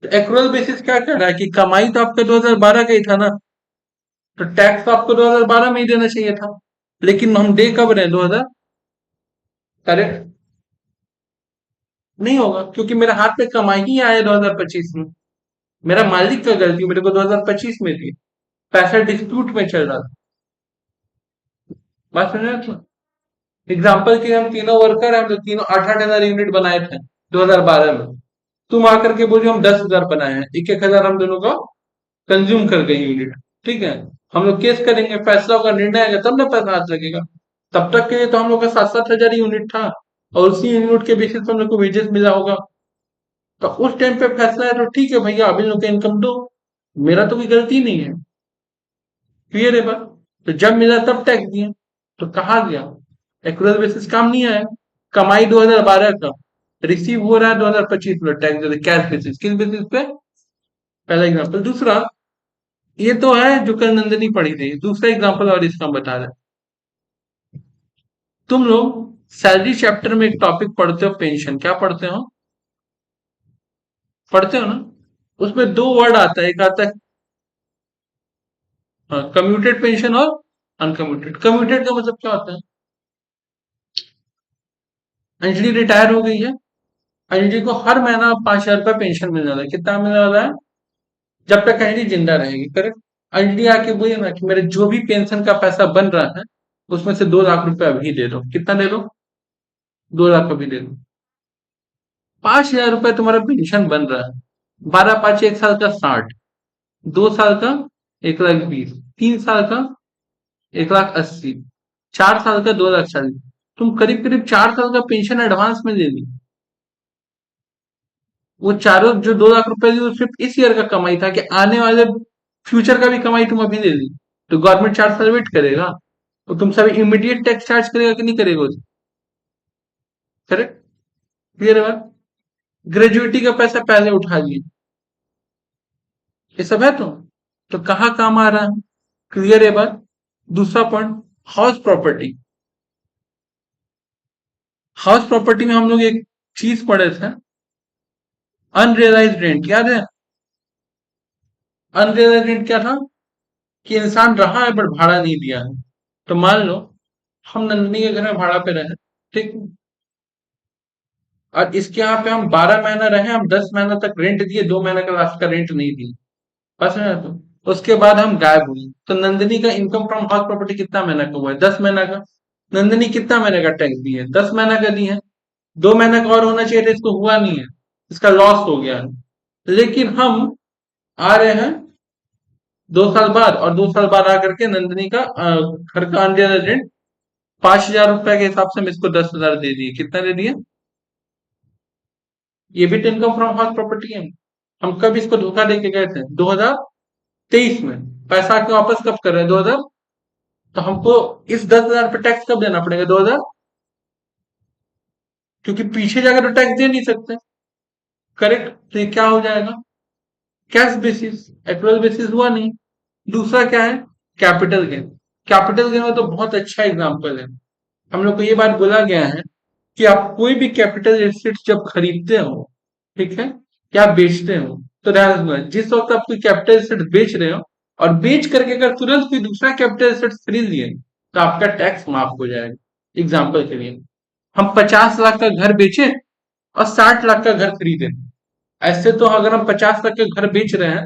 एक्रुअल बेसिस क्या कर रहा है कि कमाई तो आपका 2012 का ही था ना, तो टैक्स तो आपको 2012 में ही देना चाहिए था, लेकिन हम दे कब रहे हैं? 2000। करेक्ट। नहीं होगा, क्योंकि मेरे हाथ में कमाई ही आया 2025 में। मेरा मालिक का गलती, मेरे को 2025 में दी, पैसा डिस्प्यूट में चल रहा था। बात सुन रहे हो? एग्जाम्पल के हम तीनों वर्कर हैं, हम लोग तीनों 8-8 हजार यूनिट बनाए थे 2012 में। तुम आकर के बोलियो हम 10 हजार बनाए हैं, 1-1 हजार हम दोनों को कंज्यूम कर गए यूनिट। ठीक है, हम लोग केस करेंगे, फैसला होगा, निर्णय आएगा, तब ना पैसा हाथ लगेगा। तब तक के लिए तो हम लोग का 7-7 हजार यूनिट था, और उसी यूनिट के बेसिस पे हम लोग को वेजेस मिला होगा। तो उस टाइम पे फैसला है तो ठीक है भैया, अभी लोग का इनकम दो, मेरा तो कोई गलती नहीं है। क्लियर है बात? तो जब मिला तब टैक्स दिए, तो कहा गया एक्यूरेट बेसिस काम नहीं आया। कमाई 2012 का, रिसीव हो रहा है 2025 में, टैक्स दे कैश बेसिस, किस बेसिस पे? पहला एग्जांपल। दूसरा, ये तो है जो कल नंदनी पढ़ी थी, दूसरा एग्जांपल और इसका हम बता रहे हैं। तुम लोग सैलरी चैप्टर में एक टॉपिक पढ़ते हो, पेंशन, क्या पढ़ते हो? पढ़ते हो ना? उसमें दो वर्ड आता है, एक आता है कम्यूटेड पेंशन और अनकम्यूटेड। कम्यूटेड का मतलब क्या होता है? अंजलि रिटायर हो गई है, अंजलि को हर महीना 5 हजार रुपया पेंशन मिलने वाला है। कितना मिलने वाला है? जब तक अंजलि जिंदा रहेगी, करेक्ट। अंजलि आके बोले ना कि मेरे जो भी पेंशन का पैसा बन रहा है, उसमें से 2 लाख रुपया अभी दे दो। कितना दे दो? 2 लाख अभी दे दो। 5 हजार रुपया तुम्हारा पेंशन बन रहा है, 12 5 1 साल का 60, 2 साल का 1,20,000, 3 साल का 1,80,000, 4 साल का 2,40,000। तुम करीब करीब 4 साल का पेंशन एडवांस में ले ली। वो चारों जो 2 लाख रुपए दी, वो सिर्फ इस ईयर का कमाई था, कि आने वाले फ्यूचर का भी कमाई तुम अभी ले ली। तो गवर्नमेंट 4 साल वेट करेगा, तो तुम सब इमीडिएट टैक्स चार्ज करेगा कि नहीं करेगा? करेक्ट। क्लियर है बात? ग्रेजुएटी का पैसा पहले उठा लिए, ये सब है। तो कहाँ काम आ रहा है? क्लियर है बात? दूसरा point, house property. House property में हम लोग एक चीज पढ़े थे, अनरियलाइज रेंट, याद है? अनरियलाइज रेंट क्या था? कि इंसान रहा है बट भाड़ा नहीं दिया है। तो मान लो हम नंदनी के घर में भाड़ा पे रहे, ठीक, और इसके यहाँ पे हम 12 महीना रहे, हम 10 महीना तक रेंट दिए, 2 महीने का लास्ट का रेंट नहीं दिए, बस है। तो उसके बाद हम गायब हुए, तो नंदिनी का इनकम फ्रॉम हाउस प्रॉपर्टी कितना महीना का हुआ है? 10 महीना का। नंदिनी कितना महीने का टैक्स दी है? 10 महीना का दी है। 2 महीने का और होना चाहिए था, इसको हुआ नहीं है, इसका लॉस हो गया है। लेकिन हम आ रहे हैं 2 साल बाद, और 2 साल बाद आकर के नंदिनी का घर का अंडर रेंट 5 हजार रुपए के हिसाब से हम इसको 10 हजार दे दिए। कितना दे दिए? ये भी तो इनकम फ्रॉम हाउस प्रॉपर्टी है। हम कब इसको धोखा दे के गए थे? 2023 में। पैसा आके वापस कब कर रहे हैं? 2000। तो हमको इस 10 हजार पे टैक्स कब देना पड़ेगा? 2000। क्योंकि पीछे जाकर तो टैक्स दे नहीं सकते। करेक्ट। तो ये क्या हो जाएगा? कैश बेसिस, एक्चुअल बेसिस हुआ नहीं। दूसरा क्या है? Capital gain. कैपिटल गेन में तो बहुत अच्छा एग्जांपल है। हम लोग को ये बात बोला गया है कि आप कोई भी कैपिटल एसेट जब खरीदते हो, ठीक है, या बेचते हो, तो ध्यान रखना, जिस वक्त आप कोई कैपिटल एसेट बेच रहे हो, और बेच करके अगर तुरंत कोई दूसरा कैपिटल एसेट खरीद लिए, तो आपका टैक्स माफ हो जाएगा। एग्जाम्पल के लिए, हम 50 लाख का घर बेचे और 60 लाख का घर खरीदे। ऐसे तो अगर हम 50 लाख का घर बेच रहे हैं,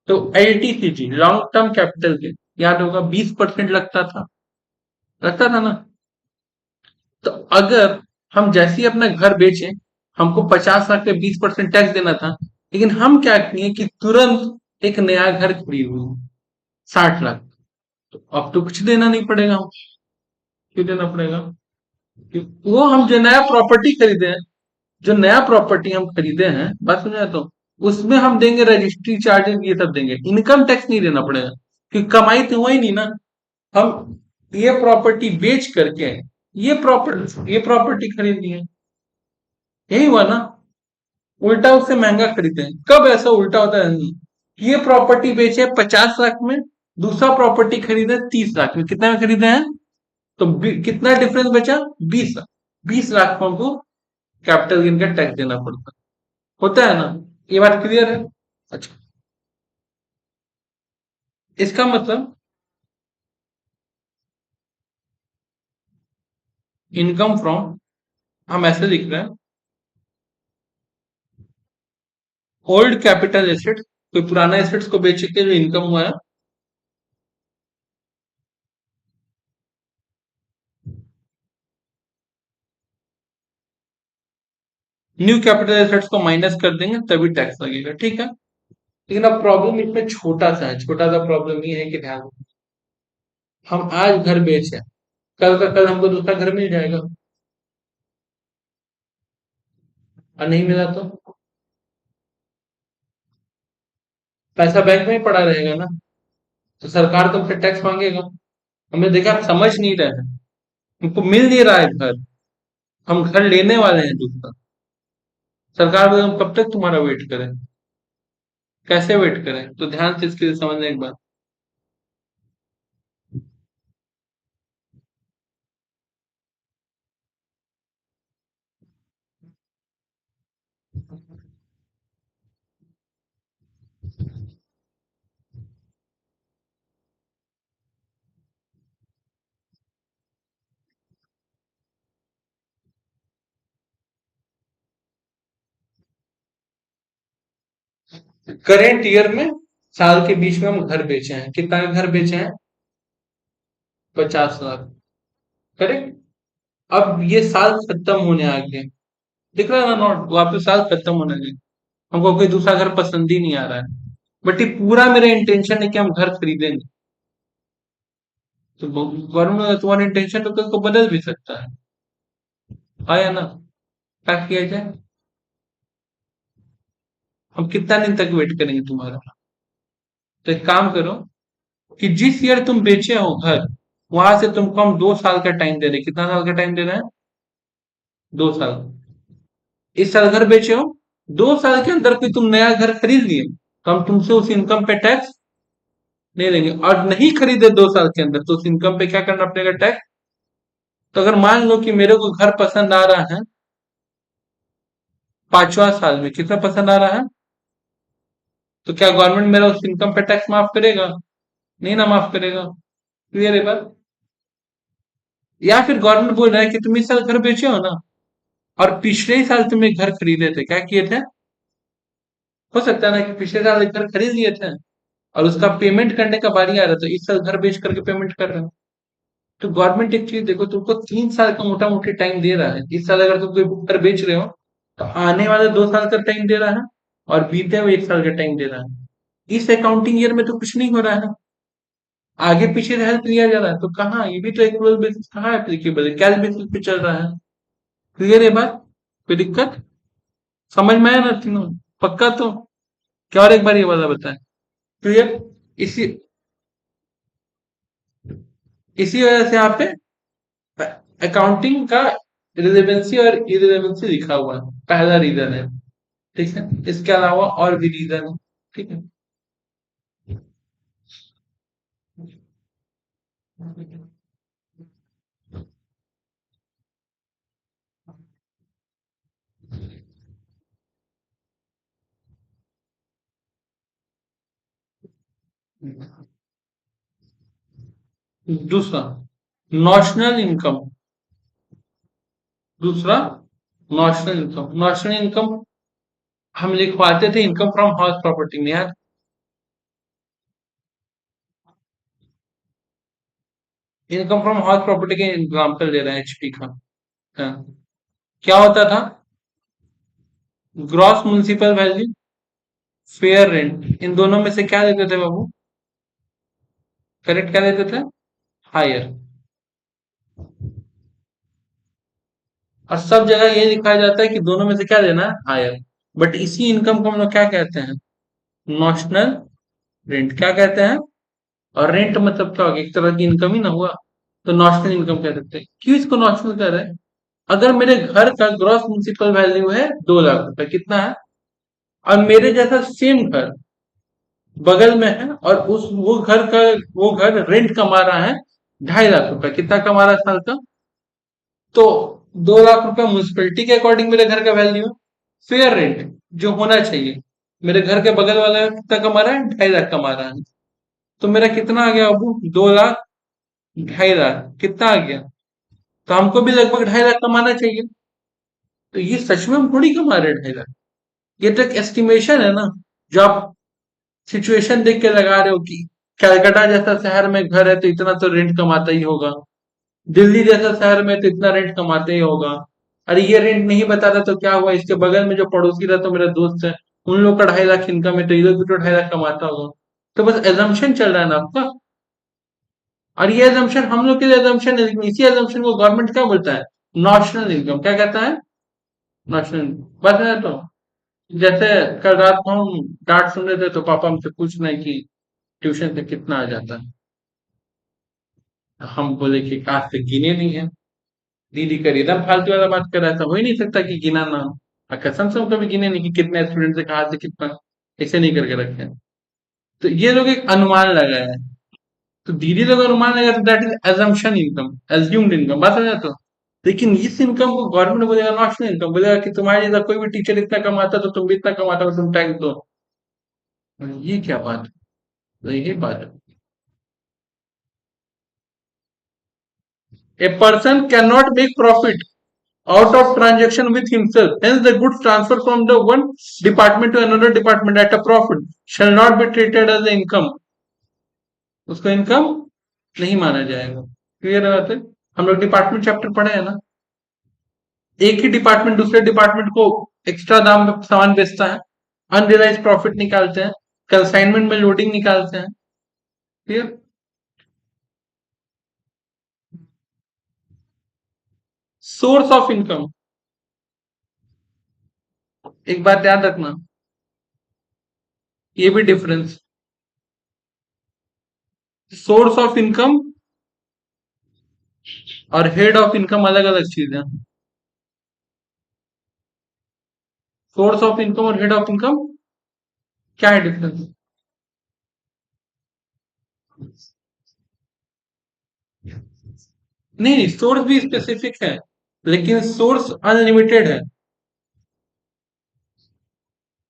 तो LTCG, long term capital gain, याद होगा 20% लगता था, लगता था ना? तो अगर हम जैसे ही अपना घर बेचे, हमको 50 लाख पे 20% टैक्स देना था, लेकिन हम क्या किए कि तुरंत एक नया घर खरीद लिए 60 लाख। तो अब तो कुछ देना नहीं पड़ेगा हम। क्यों देना पड़ेगा? वो हम जो नया प्रॉपर्टी खरीदे हैं, जो नया प्रॉपर्टी हम खरीदे हैं, बात समझे? तो उसमें हम देंगे रजिस्ट्री चार्जेस, ये सब देंगे, इनकम टैक्स नहीं देना पड़ेगा, क्योंकि कमाई तो हुआ ही नहीं ना। हम ये प्रॉपर्टी बेच करके ये प्रॉपर्टी खरीदी है, यही हुआ ना। उल्टा उससे महंगा खरीदे हैं। कब ऐसा उल्टा होता है? नहीं, ये प्रॉपर्टी बेचे 50 लाख में, दूसरा प्रॉपर्टी खरीदे 30 लाख में। कितना में खरीदे हैं? तो कितना डिफरेंस बचा? 20 लाख। 20 लाख को हमको कैपिटल गेन का टैक्स देना पड़ता है। होता है ना? ये बात क्लियर है? अच्छा, इसका मतलब इनकम फ्रॉम, हम ऐसे लिख रहे हैं, ओल्ड कैपिटल एसेट कोई पुराना एसेट्स को बेच के जो इनकम हुआ है। न्यू कैपिटल एसेट्स को माइनस कर देंगे तभी टैक्स लगेगा, ठीक है। लेकिन अब प्रॉब्लम इसमें छोटा सा है, छोटा सा प्रॉब्लम ये है कि ध्यान रखो, हम आज घर बेचे, कल का कल हमको दूसरा घर मिल जाएगा, और नहीं मिला तो पैसा बैंक में ही पड़ा रहेगा ना, तो सरकार तो फिर टैक्स मांगेगा। हमने देखा आप समझ नहीं रहे हैं, हमको मिल नहीं रहा है घर, हम घर लेने वाले हैं दूसरा, सरकार बोले हम कब तक तुम्हारा वेट करें, कैसे वेट करें, तो ध्यान से इसके लिए समझने एक बात। करेंट ईयर में साल के बीच में हम घर बेचे हैं, कितना का घर बेचे हैं, 50 लाख, करेक्ट। अब ये साल खत्म होने आ गए, दिख रहा है ना नोट, वापस साल खत्म होने लगे, हमको कोई दूसरा घर पसंद ही नहीं आ रहा है, बट ये पूरा मेरा इंटेंशन है कि हम घर खरीदेंगे, तो गवर्नमेंट तुम्हारा इंटेंशन तो कल को बदल भी सकता है, आया ना, क्या किया जाए, हम कितना दिन तक वेट करेंगे तुम्हारा। तो एक काम करो कि जिस ईयर तुम बेचे हो घर, वहां से तुमको हम 2 साल का टाइम दे रहे हैं, कितना साल का टाइम दे रहे हैं, 2 साल। इस साल घर बेचे हो, 2 साल के अंदर कोई तुम नया घर खरीद लिए, तो हम तुमसे उस इनकम पे टैक्स नहीं लेंगे, और नहीं खरीदे 2 साल के अंदर तो उस इनकम पे क्या करना पड़ेगा, टैक्स। तो अगर मान लो कि मेरे को घर पसंद आ रहा है 5वां साल में, कितना पसंद आ रहा है, तो क्या गवर्नमेंट मेरा उस इनकम पे टैक्स माफ करेगा, नहीं ना माफ करेगा, क्लियर है बात। या फिर गवर्नमेंट बोल रहा है कि तुम इस साल घर बेचे हो ना, और पिछले ही साल तुम एक घर खरीदे थे, क्या किए थे, हो सकता है ना कि पिछले साल एक घर खरीद लिए थे, और उसका पेमेंट करने का बारी आ रहा था, इस साल घर बेच करके पेमेंट कर रहे हो। तो गवर्नमेंट एक चीज देखो, तुमको 3 साल का मोटा मोटी टाइम दे रहा है, इस साल अगर तुम कोई घर बेच रहे हो, तो आने वाले 2 साल का टाइम दे रहा है, और बीते हुए 1 साल का टाइम दे रहा है। इस अकाउंटिंग ईयर में तो कुछ नहीं हो रहा है, आगे पीछे हेल्प लिया जा रहा है, तो कहाँ ये भी तो एक्रुअल बेसिस कहाँ एप्लीकेबल है, कैश बेसिस पे चल रहा है, क्लियर है बात, कोई दिक्कत, समझ में आया ना तीनों, पक्का तो, क्या और एक बार ये वाला बताएं, क्लियर। इसी इसी वजह से यहाँ पे अकाउंटिंग का रिलेवेंसी और इरिलेवेंसी लिखा हुआ है, पहला रीजन है, ठीक है, इसके अलावा और भी रीजन है, ठीक है। दूसरा नॉशनल इनकम, दूसरा नॉशनल इनकम, नॉशनल इनकम हम लिखवाते थे इनकम फ्रॉम हाउस प्रॉपर्टी में यार, इनकम फ्रॉम हाउस प्रॉपर्टी के एग्जाम्पल दे रहे हैं एचपी का, हाँ। क्या होता था, gross municipal value, fair rent, इन दोनों में से क्या देते थे बाबू, करेक्ट क्या देते थे, हायर, और सब जगह ये दिखाया जाता है कि दोनों में से क्या देना है, हायर, बट इसी इनकम को हम लोग क्या कहते हैं, नॉशनल रेंट, क्या कहते हैं, और रेंट मतलब क्या होगा, एक तरह की इनकम ही ना हुआ, तो नॉशनल इनकम कह सकते हैं। क्यों इसको नॉशनल कह रहे हैं, अगर मेरे घर का ग्रॉस म्युनिसिपल वैल्यू है 2 लाख रुपए, कितना है, और मेरे जैसा सेम घर बगल में है, और उस वो घर रेंट कमा रहा है 2.5 लाख रुपए, कितना कमा रहा है साल का, तो 2 लाख रुपए म्यूनिसिपैलिटी के अकॉर्डिंग मेरे घर का वैल्यू है, फेयर रेंट जो होना चाहिए, मेरे घर के बगल वाला कितना कमा रहा है, 2.5 लाख कमा रहा है, तो मेरा कितना आ गया अबू, 2 लाख, 2.5 लाख कितना आ गया, तो हमको भी लगभग 2.5 लाख कमाना चाहिए, तो ये सच में हम थोड़ी कमा रहे हैं 2.5 लाख, ये तो एक एस्टिमेशन है ना, जो आप सिचुएशन देख के लगा रहे हो कि कलकत्ता जैसा शहर में घर है तो इतना तो रेंट कमाता ही होगा, दिल्ली जैसा शहर में तो इतना रेंट कमाते ही होगा। अरे ये रेंट नहीं बता रहा तो क्या हुआ, इसके बगल में जो पड़ोसी रहता, मेरा दोस्त है, उन लोग का 2.5 लाख इनकम है तो ये लोग भी तो 2.5 लाख कमाता होगा। तो बस एजम्पशन चल रहा है ना आपका। और ये एजम्पशन हम लोग के लिए एजम्पशन है, लेकिन इसी एजम्पशन को गवर्नमेंट क्या बोलता है? National income. क्या कहता है? नेशनल। बस है तो जैसे कल रात को हम डांट सुन रहे थे तो पापा हमसे पूछ रहे हैं कि ट्यूशन से कितना आ जाता है। हम बोले कि आज से गिने नहीं है। दीदी कर एकदम फालतू वाला बात कर रहा था, हो ही नहीं सकता कि गिना ना हो। और कसम से हम कभी गिने नहीं कि कितने स्टूडेंट से कहा से कितना, ऐसे नहीं करके रखे हैं। तो ये लोग एक अनुमान लगाया है। तो दीदी लोग अनुमान लगा, तो that is assumption income, assumed income, बात समझा तो। लेकिन इस इनकम को गवर्नमेंट बोलेगा नेशनल इनकम, बोलेगा कि तुम्हारे जैसा कोई भी टीचर इतना कमाता तो तुम भी इतना कमाता हो, तुम टैक्स दो। ये क्या बात है? तो यही बात है। A person cannot make profit out of transaction with himself. Hence, the goods transfer from the one department to another department at a profit shall not be treated as income. उसको इनकम नहीं माना जाएगा। Clear बात है? हम लोग department chapter पढ़े हैं ना। एक ही डिपार्टमेंट दूसरे डिपार्टमेंट को एक्स्ट्रा दाम में सामान बेचता है, अनरियलाइज प्रॉफिट निकालते हैं, कंसाइनमेंट में लोडिंग निकालते हैं। क्लियर? सोर्स ऑफ इनकम, एक बात याद रखना, ये भी डिफरेंस। सोर्स ऑफ इनकम और हेड ऑफ इनकम अलग अलग चीज है। सोर्स ऑफ इनकम और हेड ऑफ इनकम क्या है डिफरेंस? नहीं, सोर्स भी स्पेसिफिक है, लेकिन सोर्स अनलिमिटेड है।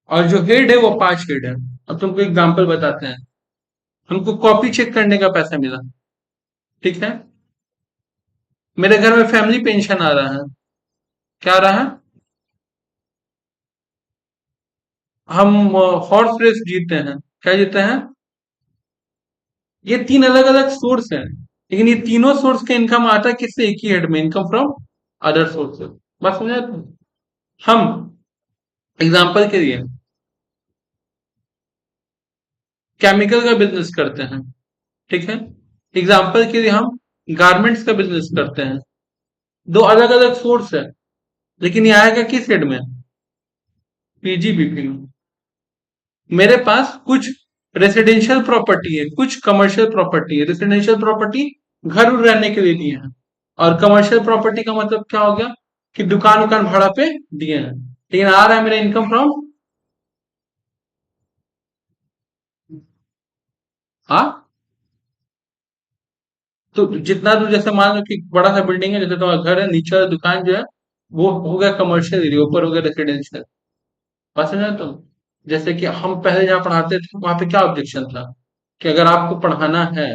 और जो हेड है वो 5 हेड है। अब तुमको एग्जांपल बताते हैं। हमको कॉपी चेक करने का पैसा मिला, ठीक है। मेरे घर में फैमिली पेंशन आ रहा है। क्या आ रहा है? हम हॉर्स रेस जीते हैं। क्या जीते हैं? ये तीन अलग अलग सोर्स हैं, लेकिन ये तीनों सोर्स का इनकम आता है किससे? एक ही हेड में, इनकम फ्रॉम अदर सोर्सेज। बात समझे तुम? हम एग्जांपल के लिए केमिकल का बिजनेस करते हैं, ठीक है। एग्जाम्पल के लिए हम गारमेंट्स का बिजनेस करते हैं। दो अलग अलग सोर्स है, लेकिन ये आएगा किस हेड में? पीजीबीपी में। मेरे पास कुछ रेसिडेंशियल प्रॉपर्टी है, कुछ कमर्शियल प्रॉपर्टी है। रेसिडेंशियल प्रॉपर्टी घर उर रहने के लिए दिए हैं, और कमर्शियल प्रॉपर्टी का मतलब क्या हो गया कि दुकान उकान भाड़ा पे दिए हैं। लेकिन आ रहा है मेरा इनकम फ्रॉम, हाँ। तो जितना तो जैसे मान लो कि बड़ा सा बिल्डिंग है, जैसे तुम्हारा घर है, नीचे वाला दुकान जो है वो हो गया कमर्शियल एरिया, ऊपर हो गया रेसिडेंशियल। बात समझ तुम? जैसे कि हम पहले जहाँ पढ़ाते थे वहां पे क्या ऑब्जेक्शन था कि अगर आपको पढ़ाना है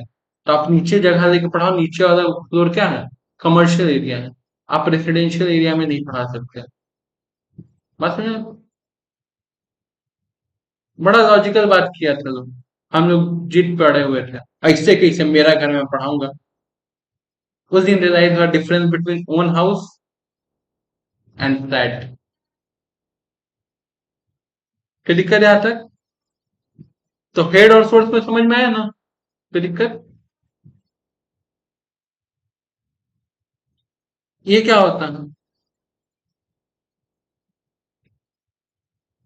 तो आप नीचे जगह लेके पढ़ाओ, नीचे वाला फ्लोर क्या है? कमर्शियल एरिया है। आप रेसिडेंशियल एरिया में नहीं पढ़ा सकते। बात समझे? बड़ा लॉजिकल बात किया था लोग, हम लोग जिद पड़े हुए थे, ऐसे कैसे मेरा घर में पढ़ाऊंगा। उस दिन रियलाइज हुआ difference between own house and flat. क्या दिक्कत है यहाँ तक? तो हेड और सोर्स में समझ में आया ना? कोई दिक्कत? ये क्या होता है?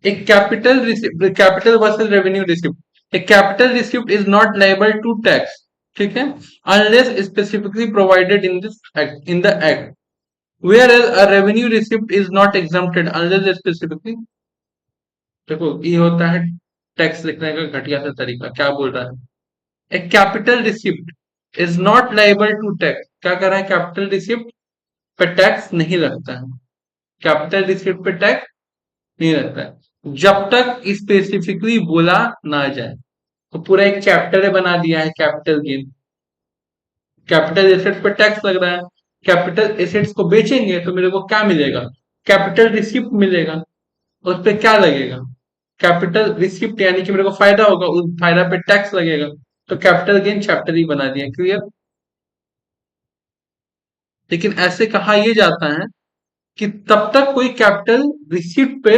A capital receipt, capital versus revenue receipt. A capital receipt is not liable to tax, ठीक है, unless specifically provided in this act, in the act. Whereas a revenue receipt is not exempted unless specifically, देखो ये होता है tax लिखने का घटिया सा तरीका। क्या बोल रहा है? A capital receipt is not liable to tax. क्या कर रहा है? कैपिटल रिसिप्ट पे टैक्स नहीं लगता है। कैपिटल रिसिप्ट पे टैक्स नहीं लगता है जब तक स्पेसिफिकली बोला ना जाए। तो पूरा एक चैप्टर बना दिया है कैपिटल गेन। कैपिटल एसेट्स पे टैक्स लग रहा है, कैपिटल एसेट्स को बेचेंगे तो मेरे को क्या मिलेगा? कैपिटल रिसिप्ट मिलेगा। उस पर क्या लगेगा? कैपिटल रिसिप्ट यानी कि मेरे को फायदा होगा, उस फायदा पे टैक्स लगेगा, तो कैपिटल गेन चैप्टर ही बना दिया, क्लियर। लेकिन ऐसे कहा यह जाता है कि तब तक कोई कैपिटल रिसिप्ट पे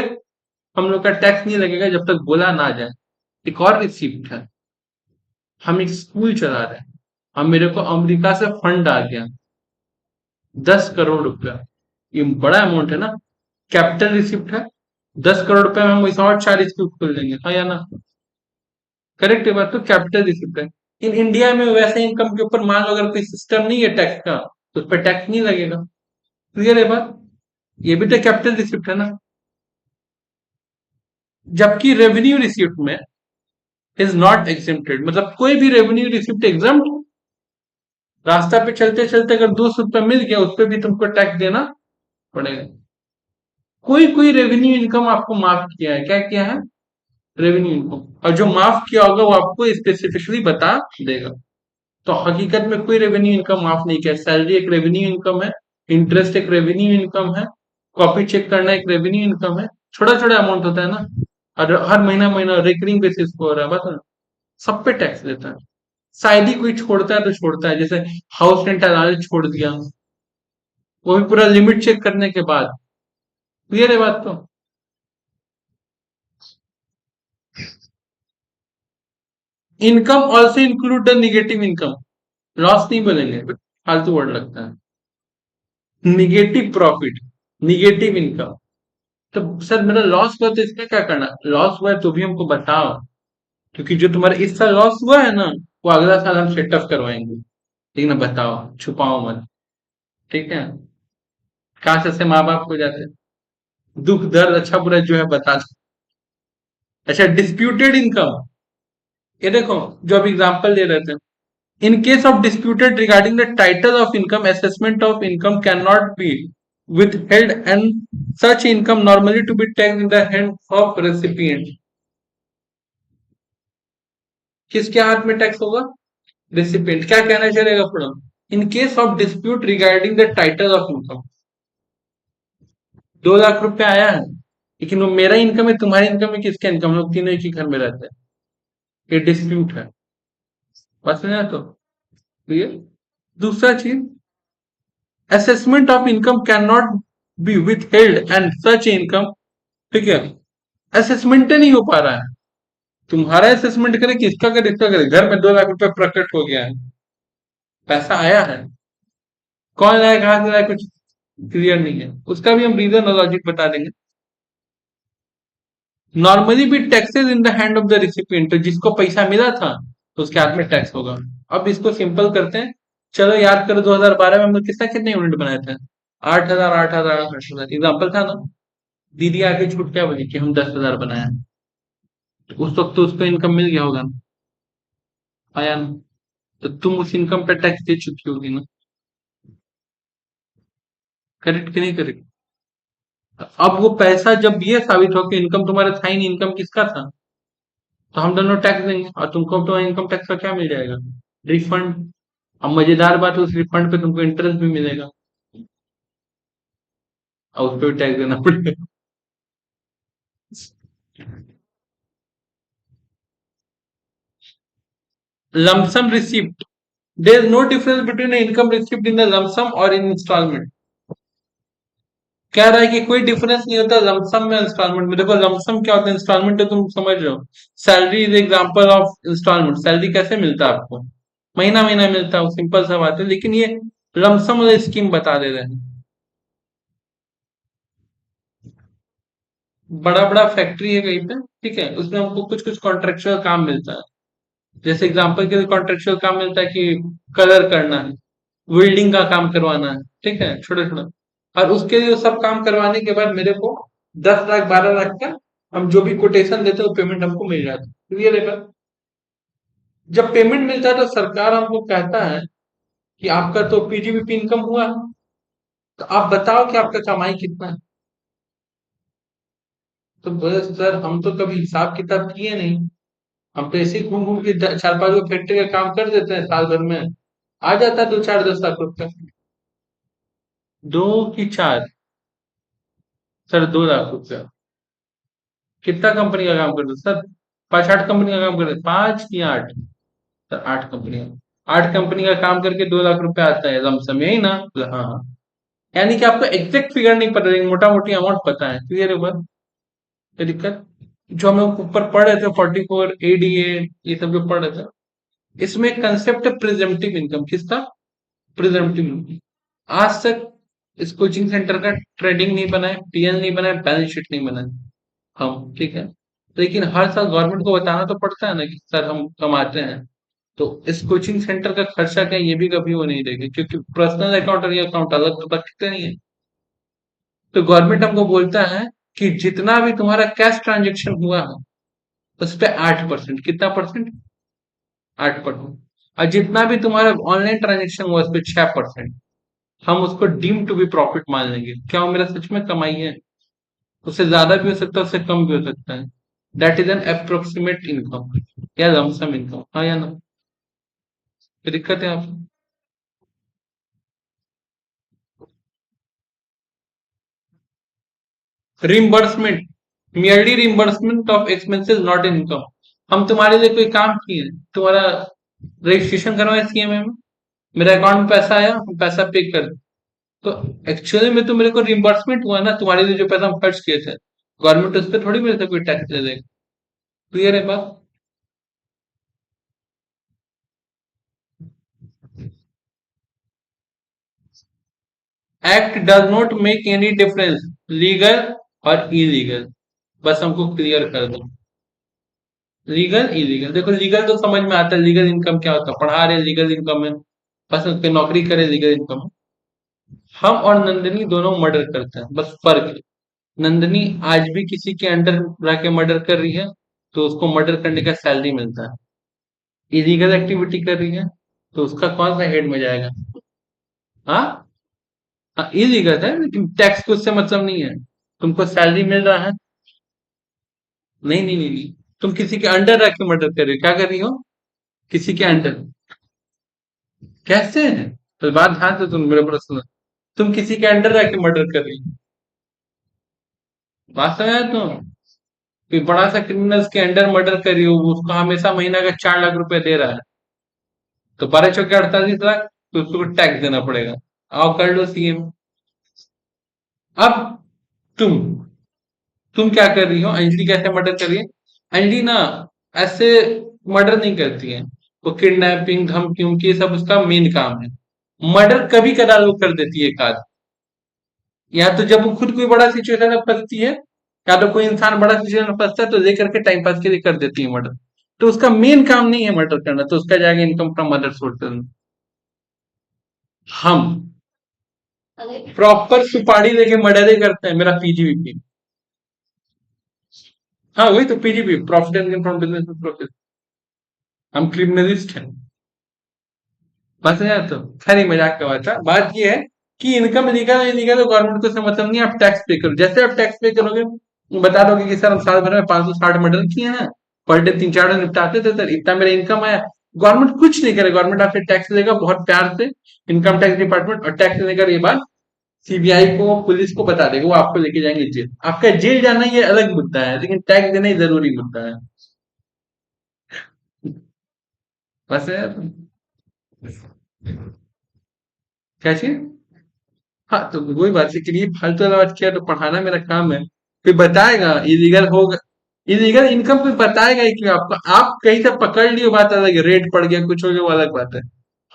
हम लोग का टैक्स नहीं लगेगा जब तक बोला ना जाए। एक और रिसिप्ट है, हम एक स्कूल चला रहे हैं, अब मेरे को अमेरिका से फंड आ गया 10 करोड़ रुपया, ये बड़ा अमाउंट है ना, कैपिटल रिसिप्ट है। 10 करोड़ रुपए में हम वैसा और 4 स्कूल खोल देंगे, हाँ या ना? करेक्ट है बात, तो कैपिटल रिसिप्ट है। इन इंडिया में वैसे इनकम के ऊपर मान लो अगर कोई सिस्टम नहीं है टैक्स का, तो उस पर टैक्स नहीं लगेगा, क्लियर है बात। ये भी तो कैपिटल रिसिप्ट है ना। जबकि रेवेन्यू रिसिप्ट में इज नॉट एग्जेम्प्टेड, मतलब कोई भी रेवेन्यू रिसिप्ट एग्जाम्प्ट, रास्ता पे चलते चलते अगर 200 रुपया मिल गया उस पर भी तुमको टैक्स देना पड़ेगा। कोई कोई रेवेन्यू इनकम आपको माफ किया है, क्या किया है? रेवेन्यू इनकम, और जो माफ किया होगा वो आपको स्पेसिफिकली बता देगा। तो हकीकत में कोई रेवेन्यू इनकम माफ नहीं किया, सैलरी एक रेवेन्यू इनकम है, इंटरेस्ट एक रेवेन्यू इनकम है, कॉपी चेक करना एक रेवेन्यू इनकम है। छोटा छोटा अमाउंट होता है ना, और हर महीना महीना रिकरिंग बेसिस पे हो रहा है, बस सब पे टैक्स देता है। शायद ही कोई छोड़ता है तो छोड़ता है, जैसे हाउस रेंट अलाउंस छोड़ दिया, वो भी पूरा लिमिट चेक करने के बाद, क्लियर है बात तो। Income also include the negative income, loss नहीं बोलेंगे, फालतू वर्ड लगता है। Negative profit, negative income. तो सर मेरा लॉस हुआ तो इसका क्या करना, लॉस हुआ है तो भी हमको बताओ, क्योंकि जो तुम्हारा इस साल लॉस हुआ है ना, वो अगला साल हम सेट ऑफ करवाएंगे, लेकिन अब बताओ, छुपाओ मत, ठीक है। काश ऐसे माँ बाप हो जाते, दुख दर्द अच्छा बुरा जो है बता दो। अच्छा, डिस्प्यूटेड इनकम, ये देखो, जो अभी एग्जांपल दे रहे थे, in case of disputed regarding the title of income, assessment of income cannot be withheld and such income normally to be taxed in the hand of recipient। किसके हाथ में टैक्स होगा? रेसिपिएंट। क्या कहना चलेगा पूरा? इन case of dispute regarding the title of income, 2 lakh रुपया आया है, लेकिन वो मेरा इनकम है, तुम्हारी इनकम है, किसका इनकम? लोग तीनों एक ही घर में रहते हैं, ये डिस्प्यूट है, बस ना तो क्लियर। दूसरा चीज, assessment of income can not be with held and such income, ठीक है, असेसमेंट नहीं हो पा रहा है, तुम्हारा असेसमेंट करे किसका करे, इसका करे, घर में 2 लाख रुपया प्रकट हो गया है, पैसा आया है, कौन लाया कहां से लाया कुछ क्लियर नहीं है, उसका भी हम रीजन और लॉजिक बता देंगे। नॉर्मली भी taxes in the hand of the recipient, तो जिसको पैसा मिला था तो उसके हाथ में टैक्स होगा। अब इसको सिंपल करते हैं, चलो याद करो 2012 में हम लोग कितने यूनिट बनाए थे? 8,000 8,000 8,000, एग्जाम्पल था ना। दीदी आके छूट क्या बोली कि हम 10,000 बनाए हैं, तो उस वक्त तो उसको इनकम मिल गया होगा ना, आया ना? तो तुम उस इनकम पे टैक्स दे चुकी होगी ना, करेक्ट कि नहीं करेक्ट? अब वो पैसा जब ये साबित हो कि इनकम तुम्हारा था ही नहीं, इनकम किसका था, तो हम दोनों टैक्स देंगे, और तुमको तो इनकम टैक्स का क्या मिल जाएगा? रिफंड। अब मजेदार बात है, उस रिफंड पे तुमको इंटरेस्ट भी मिलेगा, और उस पर भी टैक्स देना पड़ेगा। Lump sum receipt, there is no difference between income receipt in the lump sum और इन इंस्टॉलमेंट। कह रहा है कि कोई डिफरेंस नहीं होता लमसम में इंस्टॉलमेंट में। देखो लमसम क्या होता है, इंस्टॉलमेंट तो तुम समझ रहे हो, salary is example of instalment. Salary कैसे मिलता है आपको? महीना महीना मिलता है, सिंपल सा बात है, लेकिन ये लमसम वाला स्कीम बता दे रहे हैं। बड़ा बड़ा फैक्ट्री है कहीं पे, ठीक है, उसमें हमको कुछ कुछ कॉन्ट्रेक्चुअल काम मिलता है, जैसे एग्जांपल के लिए कॉन्ट्रेक्चुअल काम मिलता है कि कलर करना है, वेल्डिंग का काम करवाना है, ठीक है, छोटा छोटा, और उसके लिए वो सब काम करवाने के बाद मेरे को 10 लाख 12 लाख का हम जो भी कोटेशन देते हैं वो पेमेंट हमको मिल जाता है, क्लियर है बात? जब पेमेंट मिलता है तो सरकार हमको कहता है कि आपका तो पीजीबीपी इनकम हुआ, तो आप बताओ कि आपका कमाई कितना है। तो बोले सर हम तो कभी हिसाब किताब किए नहीं, हम तो ऐसे ही घूम घूम के 4 5 फैक्ट्री का काम कर देते हैं, साल भर में आ जाता है 2 4 10 लाख रुपए। 2 की 4? सर 2 लाख रुपया। कितना कंपनी का काम करते हो सर? 5-8 कंपनी का काम करते हैं, 5 की 8? सर 8 कंपनी, 8 कंपनी का काम करके 2 लाख रुपए आता है लमसम, यही ना? बोला, हाँ हाँ। यानी कि आपको एग्जैक्ट फिगर नहीं पता, लेकिन मोटा मोटी अमाउंट पता है। क्लियर है बात? कोई दिक्कत? जो हम लोग ऊपर पढ़ रहे थे 44 एडीए, ये सब जो पढ़ रहे थे, इसमें कंसेप्ट है प्रिजम्पटिव इनकम। किसका? Presumptive income. आज तक इस कोचिंग सेंटर का ट्रेडिंग नहीं बना है, पीएल नहीं बना है, बैलेंस शीट नहीं बना है। हम ठीक है, लेकिन हर साल गवर्नमेंट को बताना तो पड़ता है ना कि सर हम कमाते हैं। तो इस कोचिंग सेंटर का खर्चा क्या है, ये भी कभी वो नहीं देगी, क्योंकि पर्सनल अकाउंट और ये अकाउंट अलग तो रखते नहीं है। तो गवर्नमेंट हमको बोलता है कि जितना भी तुम्हारा कैश ट्रांजेक्शन हुआ है उस पे 8%, कितना परसेंट? 8%। और जितना भी तुम्हारा ऑनलाइन ट्रांजेक्शन हुआ उस पे 6%, हम उसको डीम टू बी प्रॉफिट मान लेंगे। क्या वो मेरा सच में कमाई है? उससे ज्यादा भी हो सकता है, उससे कम भी हो सकता है। That is an approximate income या लमसम इनकम, हाँ या ना? कोई दिक्कत है आपको? Reimbursement, merely reimbursement of expenses not income. हम तुम्हारे लिए कोई काम किए, तुम्हारा रजिस्ट्रेशन करवाए सीएमए में, मेरे अकाउंट में पैसा आया, हम पैसा पे कर, तो एक्चुअली में तो मेरे को रिम्बर्समेंट हुआ ना तुम्हारे लिए, जो पैसा हम खर्च किए थे। गवर्नमेंट उस पर थोड़ी मेरे से कोई टैक्स ले लेगा। क्लियर है बात? Act does not make any difference legal और इलीगल, बस हमको क्लियर कर दो। लीगल इलीगल, देखो लीगल तो समझ में आता है, लीगल इनकम क्या होता है, पढ़ा रहे लीगल इनकम है, बस उस पे नौकरी करे लीगल इनकम है। हम और नंदनी दोनों मर्डर करते हैं, बस फर्क है। नंदनी आज भी किसी के अंडर रह के मर्डर कर रही है, तो उसको मर्डर करने का सैलरी मिलता है। इलीगल एक्टिविटी कर रही है, तो उसका कौन सा हेड में जाएगा? हाँ, हाँ इलीगल है, लेकिन टैक्स को उससे मतलब नहीं है। तुमको सैलरी मिल रहा है। नहीं नहीं नहीं नहीं, तुम किसी के अंडर रह के मर्डर कर रही हो, क्या कर रही हो? किसी के अंडर? कैसे है? तो बात ध्यान से तुम मेरे प्रश्न, तुम किसी के अंडर रह के मर्डर कर रही हो, बात समझ आया तुम? कोई बड़ा सा क्रिमिनल्स के अंडर मर्डर कर रही हो, वो उसको हमेशा महीना का 4 लाख रुपए दे रहा है, तो 12 चौके 48 लाख, तो उसको टैक्स देना पड़ेगा। आओ कर लो सीएम। अब तुम तुम क्या कर रही हो? अंजलि कैसे मर्डर कर रही है? अंजलि ना ऐसे मर्डर नहीं करती है, वो किडनैपिंग धमकी उमकी ये सब उसका मेन काम है। मर्डर कभी कदार वो कर देती है एक आध, या तो जब वो खुद कोई बड़ा सिचुएशन में फंसती है, या तो कोई इंसान बड़ा सिचुएशन में फंसता है तो लेकर के टाइम पास के लिए कर देती है मर्डर। तो उसका मेन काम नहीं है मर्डर करना, तो उसका जाएगा इनकम फ्रॉम अदर सोर्सेज। हम प्रॉपर सुपारी लेके मर्डर ही करते हैं, मेरा पीजीबीपी। हाँ वही तो PGB, profit and gain from business process. हम क्रिमिनलिस्ट हैं, बस यार। तो खैर ये मजाक का बात था, बात ये है कि इनकम लीगल है इलीगल, तो गवर्नमेंट को इससे मतलब नहीं है। आप टैक्स पे करो, जैसे आप टैक्स पे करोगे, बता दोगे कि सर हम साल भर में 560 मर्डर किए हैं, पर डे 3-4 दिन निपटाते थे सर, इतना मेरा इनकम आया। गवर्नमेंट कुछ नहीं करे, गवर्नमेंट आपसे टैक्स लेगा बहुत प्यार से, इनकम टैक्स डिपार्टमेंट, और टैक्स लेने के बाद सीबीआई को पुलिस को बता देगा, वो आपको लेके जाएंगे जेल। आपका जेल जाना ये अलग मुद्दा है, लेकिन टैक्स देना ही जरूरी मुद्दा है। बस यार, क्या चीज? हाँ तो वही बात है कि ये फालतू वाला बात किया, तो पढ़ाना मेरा काम है। कोई बताएगा इलीगल होगा, इलीगल इनकम कोई बताएगा ही क्यों आपको? आप कहीं से पकड़ लियो बात अलग है, रेट पड़ गया कुछ हो गया वो अलग बात है।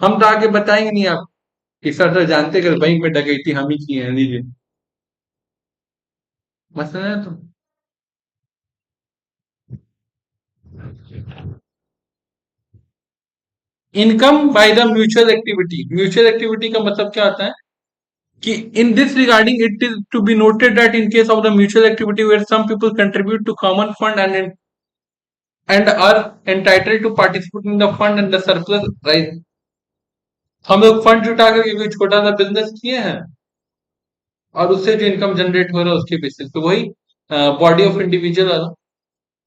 हम तो आगे बताएंगे नहीं आप कि सर सर जानते कर बैंक में डकैती हम ही किए हैं, लीजिए। मसला है तो income by the mutual activity. Mutual activity का मतलब क्या होता है कि in this regarding it is to be noted that in case of the mutual activity where some people contribute to common fund and are entitled to participate in the fund and the surplus rise। हम लोग fund जुटा करके कोई छोटा सा business किए हैं, और उससे जो इनकम जनरेट हो रहा है उसके बेसिस पे, वही बॉडी ऑफ इंडिविजुअल वाला।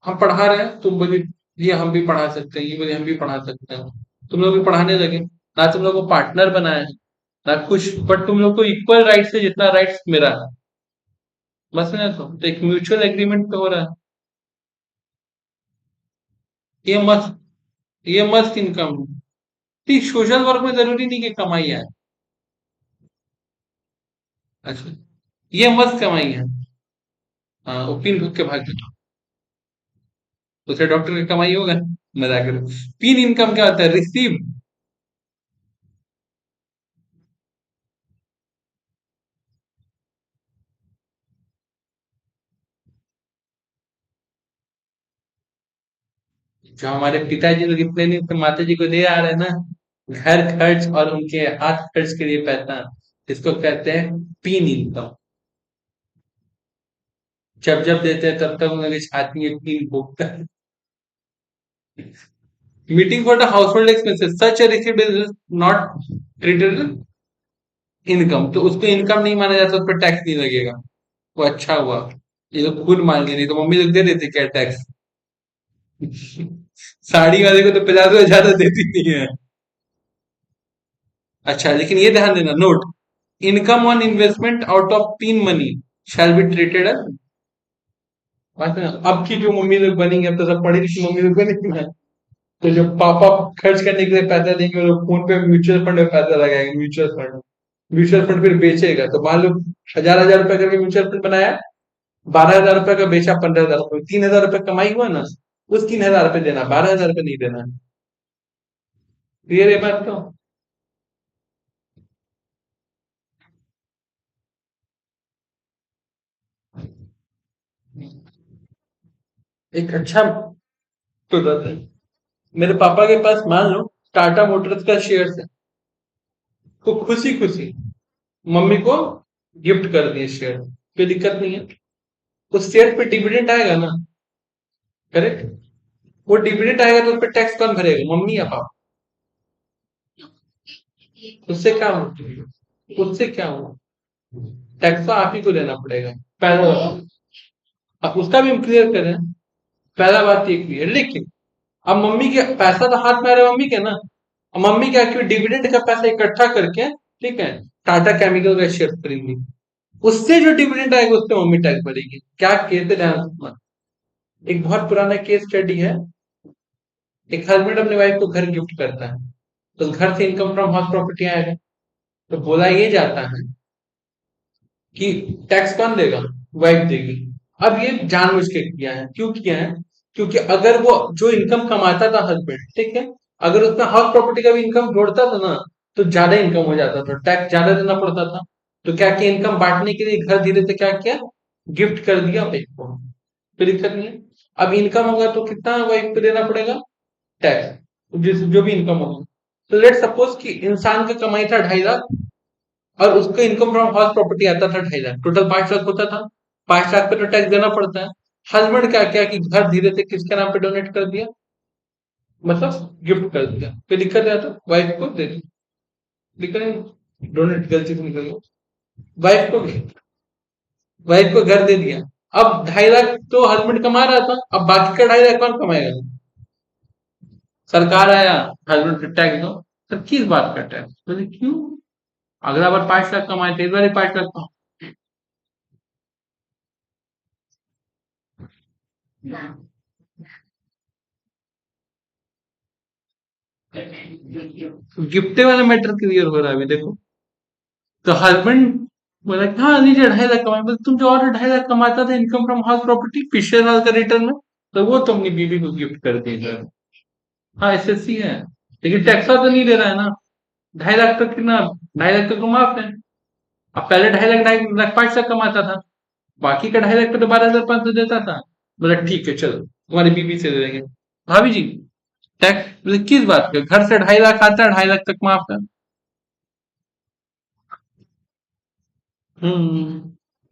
हम पढ़ा रहे हैं, तुम बोली ये हम भी पढ़ा सकते हैं, ये बोले हम भी पढ़ा सकते हैं, तुम लोग भी पढ़ाने लगे ना, तुम लोग को पार्टनर बनाया है ना कुछ, बट तुम लोग को इक्वल राइट से जितना राइट्स मेरा है, बस ना। तो एक म्यूचुअल एग्रीमेंट पे हो रहा है। ये मस्त ये मस्त इनकम है। ठीक, सोशल वर्क में जरूरी नहीं कि कमाई है। अच्छा, ये मस्त कमाई है। हाँ, वो पिन भूख के भाग जाता, उसे डॉक्टर की कमाई होगा। मजाक करो। पिन इनकम क्या होता है? रिसीव। जो हमारे पिताजी लोग इतने दिन से माता जी को दे आ रहे हैं ना, घर खर्च और उनके हाथ खर्च के लिए पैसा, इसको कहते हैं पिन इनकम। जब जब देते हैं तब तक उनकी छाती में पिन भोगता है। Meeting for the house hold expenses such A received is not treated income, तो उसको इनकम नहीं माना जाता, उस पर टैक्स नहीं लगेगा। वो अच्छा हुआ। ये तो खुद मान गए, नहीं तो मम्मी लोग दे देती क्या टैक्स। साड़ी वाले को तो 50,000 ज्यादा देती नहीं है। अच्छा, लेकिन ये ध्यान देना, note, income on investment out of pin money shall be treated as. अब की जो मम्मी लोग बनेंगे, अब तो सब पढ़ी लिखी मम्मी लोग बनेंगी ना, तो जो पापा खर्च करने के लिए पैसा देंगे, वो लोग फोन पे म्यूचुअल फंड में पैसा लगाएंगे। म्यूचुअल फंड फिर बेचेगा, तो मान लो 1,000 रुपए करके म्यूचुअल फंड बनाया, 12,000 रुपए का बेचा, 15,000 रुपए, 3,000 रुपए कमाई हुआ ना, उस 3,000 रुपए देना, 12,000 रुपए नहीं देना। क्लियर है बात तो? एक अच्छा तो रहता है। मेरे पापा के पास मान लो टाटा मोटर्स का शेयर है, तो खुशी खुशी मम्मी को गिफ्ट कर दिए शेयर, कोई दिक्कत नहीं है। उस शेयर पे डिविडेंड आएगा ना, करेक्ट? वो डिविडेंड आएगा तो उस पर टैक्स कौन भरेगा, मम्मी या पापा? उससे क्या हुआ? उससे क्या हुआ? टैक्स तो आप ही को देना पड़ेगा। पहला, अब उसका भी हम क्लियर करें। पहला बात ये क्लियर, लेकिन अब मम्मी के पैसा तो हाथ में आ रहा है मम्मी के ना। अब मम्मी क्या की डिविडेंड का पैसा इकट्ठा करके, ठीक है, टाटा केमिकल का शेयर खरीद ली, उससे जो डिविडेंड आएगा उस पर मम्मी टैक्स भरेगी। क्या केस है, ध्यान रखना। एक बहुत पुराना केस स्टडी है। एक हस्बैंड अपनी वाइफ को घर गिफ्ट करता है, तो घर से इनकम फ्रॉम हाउस प्रॉपर्टी आएगा, तो बोला ये जाता है कि टैक्स कौन देगा, वाइफ देगी। अब ये जानबूझ के किया है, क्यों किया है? क्योंकि अगर वो जो इनकम कमाता था हस्बैंड, ठीक है, अगर उसमें हाउस प्रॉपर्टी का भी इनकम जोड़ता था ना, तो ज्यादा इनकम हो जाता था, टैक्स ज्यादा देना पड़ता था। तो क्या किया, इनकम बांटने के लिए घर धीरे से क्या किया, गिफ्ट कर दिया वाइफ को। कोई दिक्कत नहीं है। अब इनकम होगा तो कितना वाइफ को देना पड़ेगा, टैक्स, जिस जो भी इनकम होगा। तो लेट सपोज कि इंसान का कमाई था 2.5 लाख, और उसका इनकम फ्रॉम हाउस प्रॉपर्टी आता था 2.5 लाख, टोटल 5 लाख होता था। 5 लाख पे तो टैक्स देना पड़ता है। हस्बैंड क्या किया कि घर धीरे से किसके नाम पे डोनेट कर दिया, मतलब गिफ्ट कर दिया। कोई दिक्कत है तो वाइफ को दे दी, दिक्कत नहीं, डोनेट गलती से निकल गया। वाइफ को वाइफ को घर दे दिया। अब 2.5 लाख तो हस्बैंड कमा रहा था, अब बाकी का 2.5 लाख कौन कमाएगा? सरकार आया, हस्बैंड पे टैक्स दो। सर किस बात का टैक्स? बोले क्यों, अगला बार 5 लाख कमाए थे, इस बार ही 5 लाख। गिफ्टे वाला मैटर क्लियर हो रहा है अभी देखो। तो हस्बैंड बोला कि हाँ लीजिए 2.5 लाख कमाए, बोले तुम जो और 2.5 लाख कमाता था इनकम फ्रॉम हाउस प्रॉपर्टी पिछले साल का रिटर्न में, तो वो तो अपनी बीवी को गिफ्ट कर दी सर। हाँ एसएससी है, लेकिन टैक्स तो नहीं दे रहा है ना। 2.5 लाख तक कितना, 2.5 लाख तक तो माफ है। अब पहले 2.5 लाख, 2.5 लाख 5 लाख कमाता था, बाकी का 2.5 लाख पे तो 12,500 देता था। बोला ठीक है चलो तुम्हारी बीवी से दे देंगे। भाभी जी, टैक्स, बोले किस बात का, घर से 2.5 लाख आता है, 2.5 लाख तक माफ है।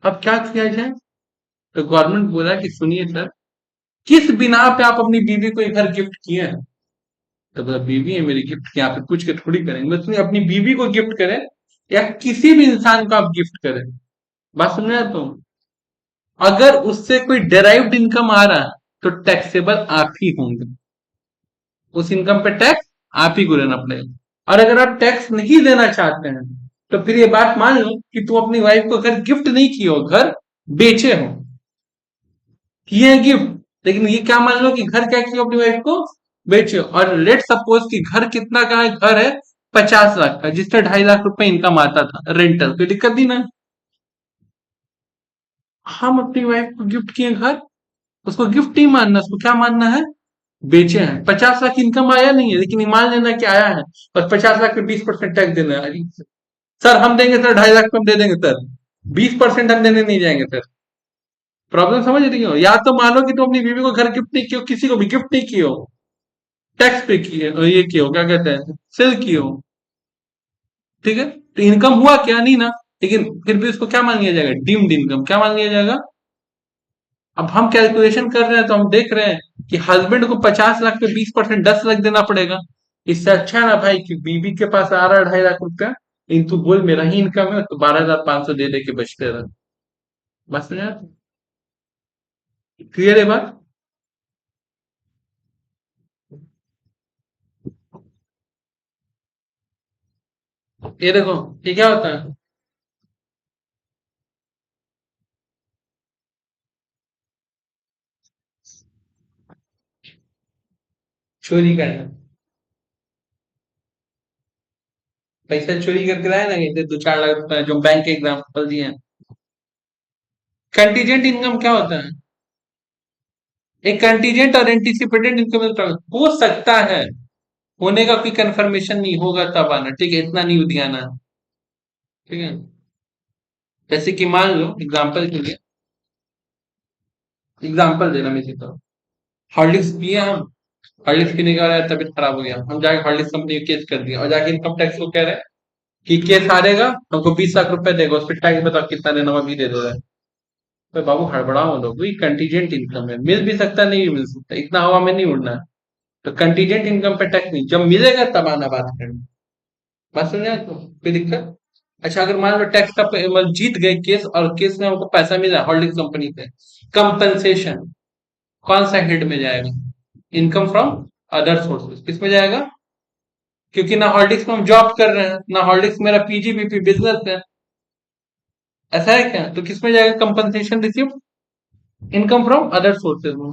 अब क्या किया जाए? तो गवर्नमेंट बोला कि सुनिए सर, किस बिना पे आप अपनी बीवी को एक घर गिफ्ट किए हैं? तो बोला बीवी है मेरी, गिफ्ट यहाँ पे पूछ के थोड़ी करेंगे, बस अपनी अपनी बीवी को गिफ्ट करें या किसी भी इंसान को आप गिफ्ट करें। बात समझ रहे हैं? तो अगर उससे कोई डेराइव्ड इनकम आ रहा है तो टैक्सेबल आप ही होंगे, उस इनकम पे टैक्स आप ही को देना पड़ेगा। और अगर आप टैक्स नहीं देना चाहते हैं, तो फिर ये बात मान लो कि तुम अपनी वाइफ को घर गिफ्ट नहीं किए हो, घर बेचे हो, किए हैं गिफ्ट, लेकिन ये क्या मान लो कि घर क्या किया अपनी वाइफ को, बेचे, और लेट सपोज कि घर कितना का है, घर है 50 लाख का, जिससे 2.5 लाख रुपए इनकम आता था रेंटल, कोई दिक्कत नहीं ना। हम अपनी वाइफ को गिफ्ट किए घर, उसको गिफ्ट नहीं मानना, उसको क्या मानना है, बेचे हैं। 50 लाख इनकम आया नहीं है, लेकिन मान लेना कि आया है, और 50 लाख पे 20% टैक्स देना है। सर हम देंगे सर, 2.5 लाख पे हम दे देंगे सर, 20% हम देने नहीं जाएंगे सर। प्रॉब्लम समझ रही हो? या तो मानो कि तुम अपनी बीवी को घर गिफ्ट नहीं किए हो, किसी को भी गिफ्ट नहीं किए हो, टैक्स पे किए, ये किए हो, क्या कहते हैं, सेल किए हो, ठीक है, तो इनकम हुआ क्या, नहीं ना। लेकिन फिर भी उसको क्या मान लिया जाएगा, डीम्ड इनकम, क्या मान लिया जाएगा। अब हम कैलकुलेशन कर रहे हैं, तो हम देख रहे हैं कि हस्बैंड को 50 लाख पे 20%, 10 लाख देना पड़ेगा। इससे अच्छा है ना भाई कि बीबी के पास आ रहा है 2.5 लाख रुपया, लेकिन तू बोल मेरा ही इनकम है, तो 12,500 दे दे के बचते रहे। बस में यार, क्लियर है बात। ये देखो, ये क्या होता है, चोरी करना, पैसा चोरी करके लाए ना कहीं से, 2-4 लाख रुपए जो बैंक के एग्जाम्पल दिए हैं। कंटीजेंट इनकम क्या होता है, एक कंटीजेंट और एंटीसिपेटेड इनकम हो सकता है, होने का कोई कंफर्मेशन नहीं होगा तब आना, ठीक है, इतना नहीं दियाना, ठीक है। जैसे कि मान लो एग्जाम्पल के लिए, एग्जाम्पल देना मैं देता हूँ, हॉर्लिक्स पिए हम, हॉर्लिक्स पीने के बाद तबीयत खराब हो गया, हम जाके हॉर्लिक्स कंपनी को केस कर दिया, और जाके इनकम टैक्स को कह रहे हैं कि केस हारेगा, हमको 20 लाख रुपए देगा, उस पर टैक्स बताओ कितना देना, वो भी दे दे रहा है। तो बाबू हड़बड़ाओ लोग, वही कंटीजेंट इनकम है, मिल भी सकता है, नहीं भी मिल सकता, इतना हवा में नहीं उड़ना है। तो कंटीजेंट इनकम पे टैक्स नहीं, जब मिलेगा तब आना बात करनी। बात समझ आए, तो कोई दिक्कत। अच्छा अगर मान लो टैक्स का मतलब जीत गए केस, और केस में हमको पैसा मिला हॉर्लिक्स कंपनी से, कंपनसेशन कौन सा हेड में जाएगा, इनकम फ्रॉम अदर सोर्सेज, किसमें जाएगा, क्योंकि ना हॉर्लिक्स में हम जॉब कर रहे हैं, ना हॉर्लिक्स मेरा पीजीबीपी बिजनेस है, ऐसा है क्या, तो किसमें जाएगा, compensation receipt, income from other sources में।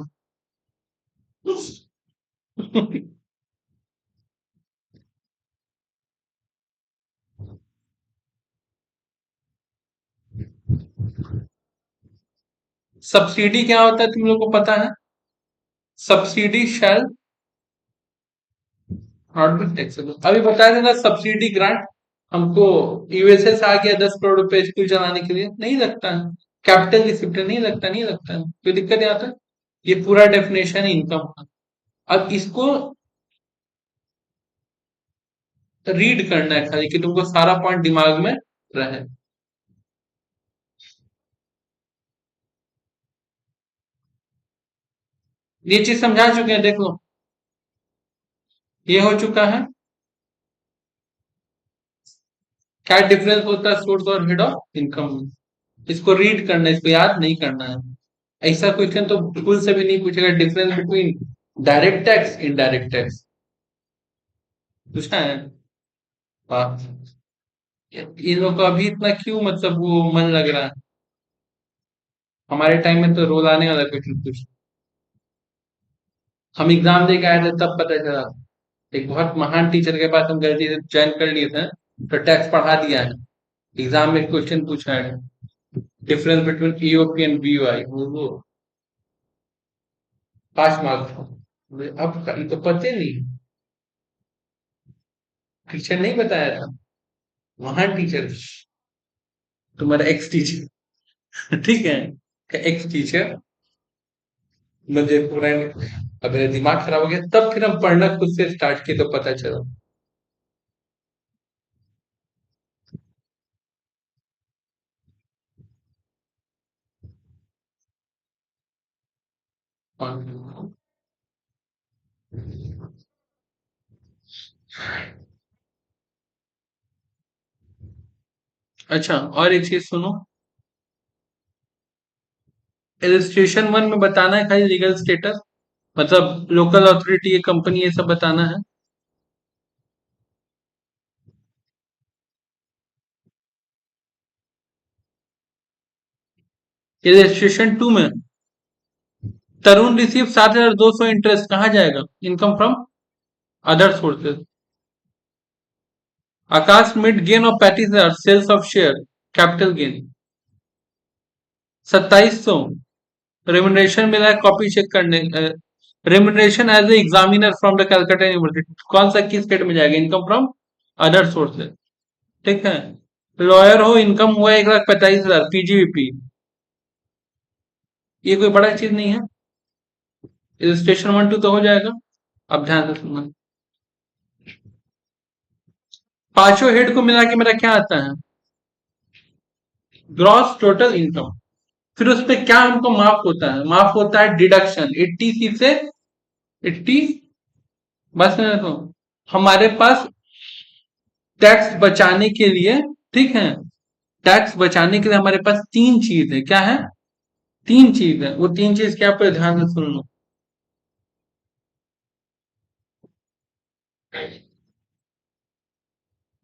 सब्सिडी क्या होता है तुम लोग को पता है, subsidy shall not be taxable, अभी बताया था ना, सब्सिडी ग्रांट, हमको यूएसए से आ गया 10 करोड़ रुपए स्कूल चलाने के लिए, नहीं लगता है, कैपिटल रिसिप्ट नहीं लगता, नहीं लगता है, कोई दिक्कत यहाँ तक। ये पूरा डेफिनेशन है इनकम का। अब इसको रीड करना है खाली, कि तुमको सारा पॉइंट दिमाग में रहे। ये चीज समझा चुके हैं, देख लो, ये हो चुका है। क्या डिफरेंस होता है सोर्स और हेड ऑफ इनकम में, इसको रीड करना है, इसको याद नहीं करना है। ऐसा क्वेश्चन तो बिल्कुल से भी नहीं पूछेगा, difference between direct tax indirect tax, पूछा है। वाह, इन लोग को अभी इतना क्यों मतलब वो मन लग रहा है, हमारे टाइम में तो रोज आने वाला क्वेश्चन पूछ, हम एग्जाम दे के आए थे तब पता चला, एक बहुत महान टीचर के पास हम गलती से ज्वाइन कर लिए थे, तो टैक्स पढ़ा दिया है, एग्जाम में क्वेश्चन पूछा है, difference between EOP and BOI, वो 5 मार्क्स। अब ये तो पते नहीं, टीचर नहीं बताया था, महान टीचर, तुम्हारा एक्स टीचर, ठीक है, एक्स टीचर, मुझे पूरा, अब मेरा दिमाग खराब हो गया, तब फिर हम पढ़ना खुद से स्टार्ट किए तो पता चला। और- अच्छा और एक चीज सुनो, रजिस्ट्रेशन 1 में बताना है खाली लीगल स्टेटस, मतलब लोकल अथॉरिटी, ये कंपनी, ये सब बताना है। ये रजिस्ट्रेशन 2 में तरुण रिसीव 7,200 इंटरेस्ट, कहाँ जाएगा? Income from other sources. आकाश mid gain of 35,000 sales of share, capital gain 2700। Remuneration मिला है कॉपी चेक करने, remuneration as a examiner from the Calcutta university, कौन सा किस स्टेट में जाएगा? Income from other sources. ठीक है। लॉयर हो, इनकम हुआ 1,45,000 पीजीवीपी, ये कोई बड़ा चीज नहीं है। रजिस्ट्रेशन 1 2 तो हो जाएगा। अब ध्यान से सुनना, पांचों हेड को मिला के मेरा क्या आता है? Gross total income. फिर उस पे क्या हमको माफ होता है? माफ होता है डिडक्शन 80C से 80। बस में तो हमारे पास टैक्स बचाने के लिए, ठीक है, टैक्स बचाने के लिए हमारे पास तीन चीज है। क्या है? तीन चीज है। वो तीन चीज क्या, पर ध्यान से सुन लो।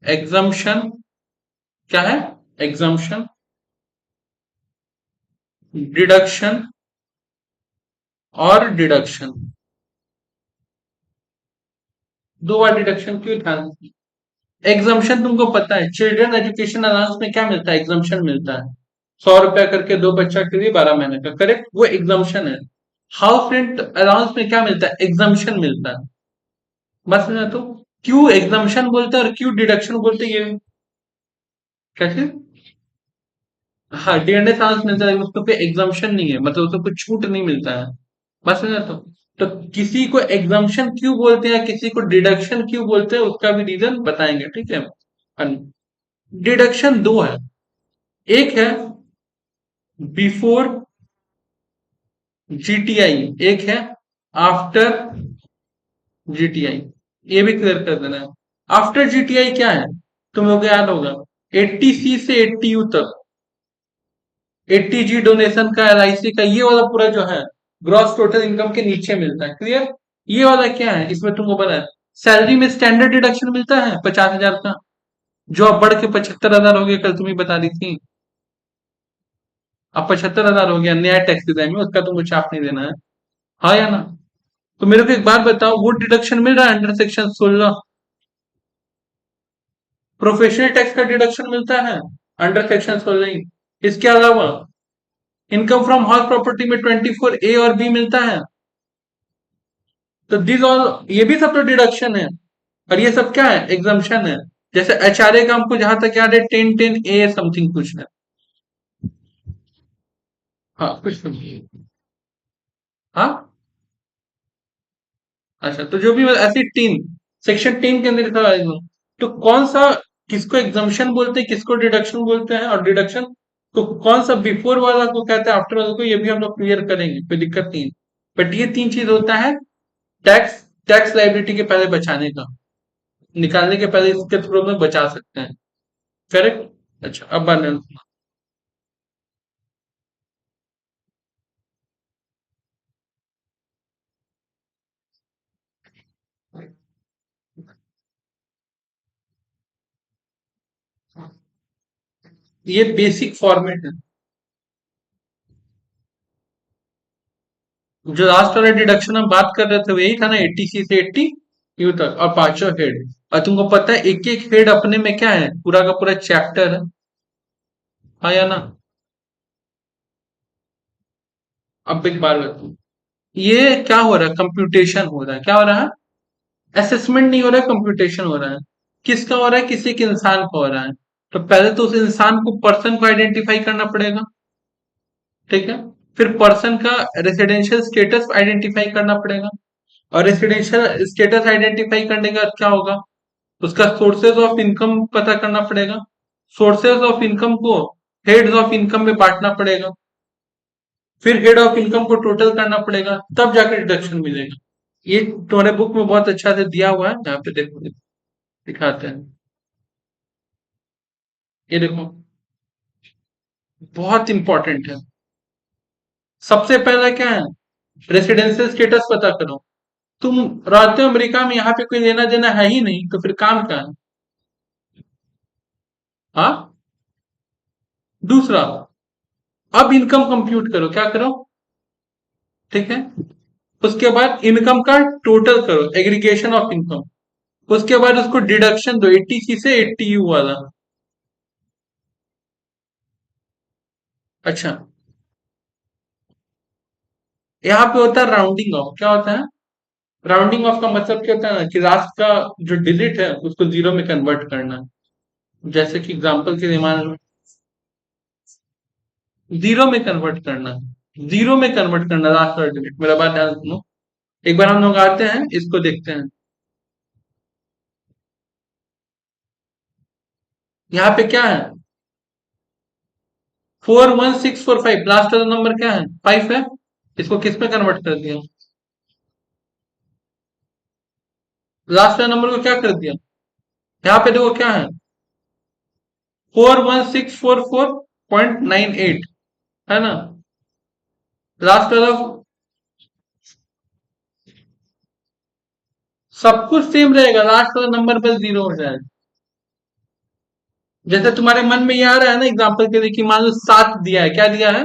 एग्जम्पशन, क्या है? एग्जम्पशन, डिडक्शन और डिडक्शन। दो बार डिडक्शन क्यों? ध्यान से। एग्जम्पशन तुमको पता है, चिल्ड्रन एजुकेशन अलाउंस में क्या मिलता है? एग्जम्पशन मिलता है। 100 रुपया करके दो बच्चा के लिए 12 महीने का, करेक्ट, वो एग्जम्पशन है। हाउस रेंट अलाउंस में क्या मिलता है? एग्जम्पशन मिलता है। बस ना, तो क्यों एग्जम्पशन बोलते हैं और क्यों डिडक्शन बोलते हैं, ये कैसे? हाँ, डीएनए अलाउंस मिलता है, उसको कोई एग्जम्पशन नहीं है, मतलब उसको कोई छूट नहीं मिलता है। बस ना, तो किसी को एग्जम्पशन क्यों बोलते हैं, किसी को डिडक्शन क्यों बोलते हैं, उसका भी रीजन बताएंगे, ठीक है। डिडक्शन दो है, एक है बिफोर जीटीआई, एक है आफ्टर जीटीआई। ये भी क्लियर कर देना है। आफ्टर जीटीआई क्या है? तुम लोग को याद होगा, 80C से 80U तक, 80G डोनेशन का, एलआईसी का, ये वाला पूरा जो है ग्रॉस टोटल इनकम के नीचे मिलता है, क्लियर। ये वाला क्या है, इसमें तुमको पता है, सैलरी में स्टैंडर्ड डिडक्शन मिलता है 50,000 का, जो अब बढ़ के 75,000 हो गया, कल तुम्हें बता दी थी। अब 75,000 हो गया नया टैक्स डिजाइन में, उसका तुमको चाप नहीं देना है। हाँ या ना? तो मेरे को एक बात बताओ, वो डिडक्शन मिल रहा है अंडर सेक्शन 16? प्रोफेशनल टैक्स का डिडक्शन मिलता है अंडर सेक्शन 16। इसके अलावा इनकम फ्रॉम हाउस प्रॉपर्टी में 24A और बी मिलता है। तो दिस ऑल, ये भी सब तो डिडक्शन है, और ये सब क्या है? एग्जाम्पशन है। जैसे एचआरए का हमको जहां तक याद है 1010A समथिंग कुछ है। हाँ, कुछ नहीं। हाँ, अच्छा, तो जो भी ऐसी 10 सेक्शन 10 के अंदर था, तो कौन सा, किसको एग्जाम्पशन बोलते हैं, किसको डिडक्शन बोलते हैं, और डिडक्शन तो कौन सा बिफोर वाला को कहते हैं, आफ्टर वाला को, ये भी हम लोग क्लियर करेंगे, कोई दिक्कत नहीं है। बट ये तीन चीज होता है, टैक्स टैक्स लाइबिलिटी के पहले बचाने का, निकालने के पहले इसके थ्रू में बचा सकते हैं, करेक्ट। अच्छा, अब बनना, ये बेसिक फॉर्मेट है। जो लास्ट वाला डिडक्शन हम बात कर रहे थे वही था ना, 80C से 80U तक, और पांचों हेड। और तुमको पता है एक एक हेड अपने में क्या है, पूरा का पूरा चैप्टर है। हाँ या ना? अब एक बार बताओ, ये क्या हो रहा है? कंप्यूटेशन हो रहा है, क्या हो रहा है? असेसमेंट नहीं हो रहा है, कंप्यूटेशन हो रहा है। किसका हो रहा है? किसी के इंसान का हो रहा है। तो पहले तो उस इंसान को, पर्सन को आइडेंटिफाई करना पड़ेगा, ठीक है। फिर पर्सन का रेसिडेंशियल स्टेटस आइडेंटिफाई करना पड़ेगा, और रेसिडेंशियल स्टेटस आइडेंटिफाई करने का क्या होगा? उसका सोर्सेज ऑफ इनकम पता करना पड़ेगा। सोर्सेज ऑफ इनकम को हेड्स ऑफ इनकम में बांटना पड़ेगा, फिर हेड ऑफ इनकम को टोटल करना पड़ेगा, तब जाकर डिडक्शन मिलेगा। ये तुम्हारे बुक में बहुत अच्छा से दिया हुआ है, यहाँ पे देखो, दिखाते हैं। ये देखो, बहुत इंपॉर्टेंट है। सबसे पहला क्या है? रेसिडेंशियल स्टेटस पता करो। तुम रहते हो अमेरिका में, यहाँ पे कोई लेना देना है ही नहीं, तो फिर काम क्या है? हाँ। दूसरा, अब इनकम कंप्यूट करो, क्या करो? ठीक है। उसके बाद इनकम का टोटल करो, एग्रीगेशन ऑफ इनकम। उसके बाद उसको डिडक्शन दो 80C से 80U वाला। अच्छा, यहाँ पे होता है राउंडिंग ऑफ। क्या होता है राउंडिंग ऑफ का मतलब? क्या होता है ना कि लास्ट का जो डिजिट है उसको जीरो में कन्वर्ट करना। जैसे कि एग्जांपल के लिए मान लो जीरो में कन्वर्ट करना, जीरो में कन्वर्ट करना लास्ट वाला डिजिट। मेरा बात ध्यान सुनो, एक बार हम लोग आते हैं, इसको देखते हैं। यहाँ पे क्या है? 41645, लास्ट वाला नंबर क्या है? 5 है। इसको किस में कन्वर्ट कर दिया? लास्ट वाले नंबर को क्या कर दिया? यहाँ पे देखो क्या है, 41644.98, है ना? लास्ट वाला सब कुछ सेम रहेगा, लास्ट वाला नंबर बस जीरो हो जाएगा। जैसे तुम्हारे मन में ये आ रहा है ना एग्जाम्पल के लिए कि मान लो 7 दिया है, क्या दिया है?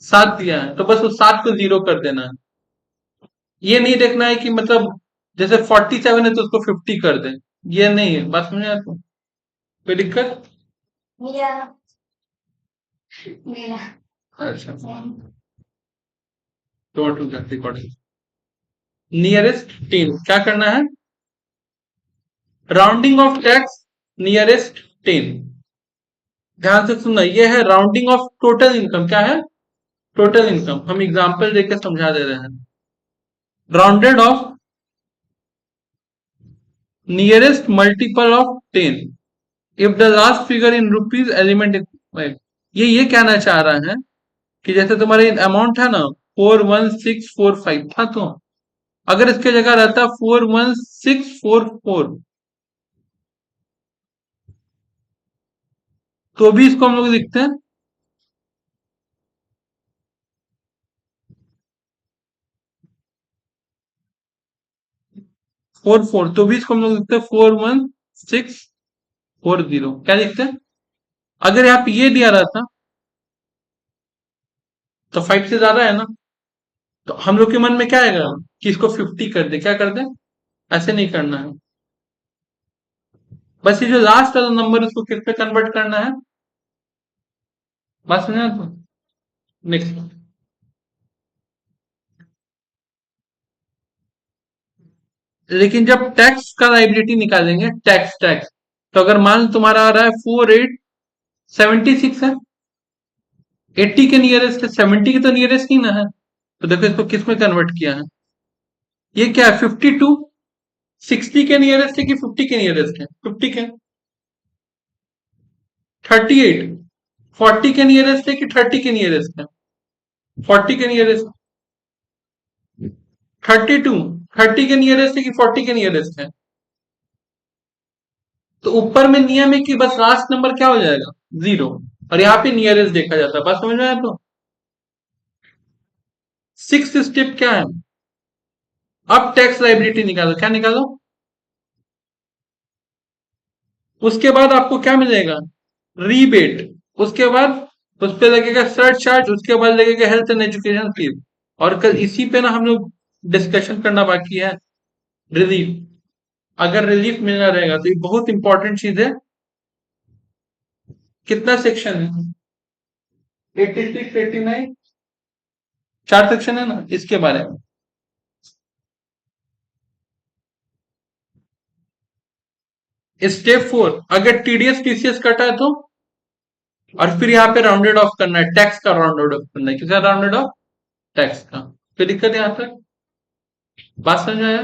7 दिया है, तो बस उस 7 को जीरो कर देना है। ये नहीं देखना है कि मतलब जैसे 47 है तो उसको 50 कर दे। ये नहीं है, बात समझ आपको? कोई दिक्कत? मेरा मेरा अच्छा, टोटल रिकॉर्डिंग नियरेस्ट 10 क्या करना है? Rounding off tax nearest 10। ध्यान से सुनना, ये है राउंडिंग ऑफ टोटल इनकम। क्या है? Total income. हम एग्जांपल देकर समझा दे रहे हैं। Rounded off nearest multiple of 10 if the last figure in rupees element in. ये कहना चाह रहा है कि जैसे तुम्हारे अमाउंट है ना 41645 था, तो अगर इसके जगह रहता 41644 तो भी इसको हम लोग लिखते हैं 44, तो भी इसको हम लोग लिखते हैं 41640। क्या लिखते हैं? अगर यहाँ पे ये दिया रहता तो 5 से ज्यादा है ना, तो हम लोग के मन में क्या आएगा कि इसको 50 कर दे। क्या कर दे? ऐसे नहीं करना है, बस ये जो लास्ट वाला नंबर उसको किस पे कन्वर्ट करना है। बात समझा? तो नेक्स्ट, लेकिन जब टैक्स का लाइबिलिटी निकालेंगे, टैक्स टैक्स, तो अगर मान लो तुम्हारा आ रहा है 4876 है, 80 के नियरेस्ट है, 70 के तो नियरेस्ट ही ना है, तो देखो इसको किस में कन्वर्ट किया है। ये क्या है? 52 60 के नियरेस्ट है कि 50 के नियरेस्ट है? 50 के। 38 40 के नियरेस्ट है कि 30 के नियरेस्ट है? 40 के नियरेस्ट। 32 30 के नियरेस्ट है कि 40 के नियरेस्ट है? तो ऊपर में नियम है कि बस लास्ट नंबर क्या हो जाएगा? जीरो। और यहाँ पे नियरेस्ट देखा जाता है। बात समझ में आया? तो सिक्स स्टेप क्या है? अब टैक्स लाइबिलिटी निकालो। क्या निकालो? उसके बाद आपको क्या मिलेगा? रीबेट। उसके बाद उस पे लगेगा सर्च चार्ज, उसके बाद लगेगा हेल्थ एंड एजुकेशन फीस। और कल इसी पे ना हम लोग डिस्कशन करना बाकी है, रिलीफ। अगर रिलीफ मिलना रहेगा तो ये बहुत इंपॉर्टेंट चीज है। कितना सेक्शन है? 86 89, 4 सेक्शन है ना इसके बारे में। स्टेप 4, अगर टीडीएस टीसीएस कटा है तो, और फिर यहाँ पे राउंडेड ऑफ करना है, टैक्स का राउंडेड ऑफ करना है। किसका राउंडेड ऑफ? टैक्स का। कोई दिक्कत है यहाँ तक? बात समझ में आया?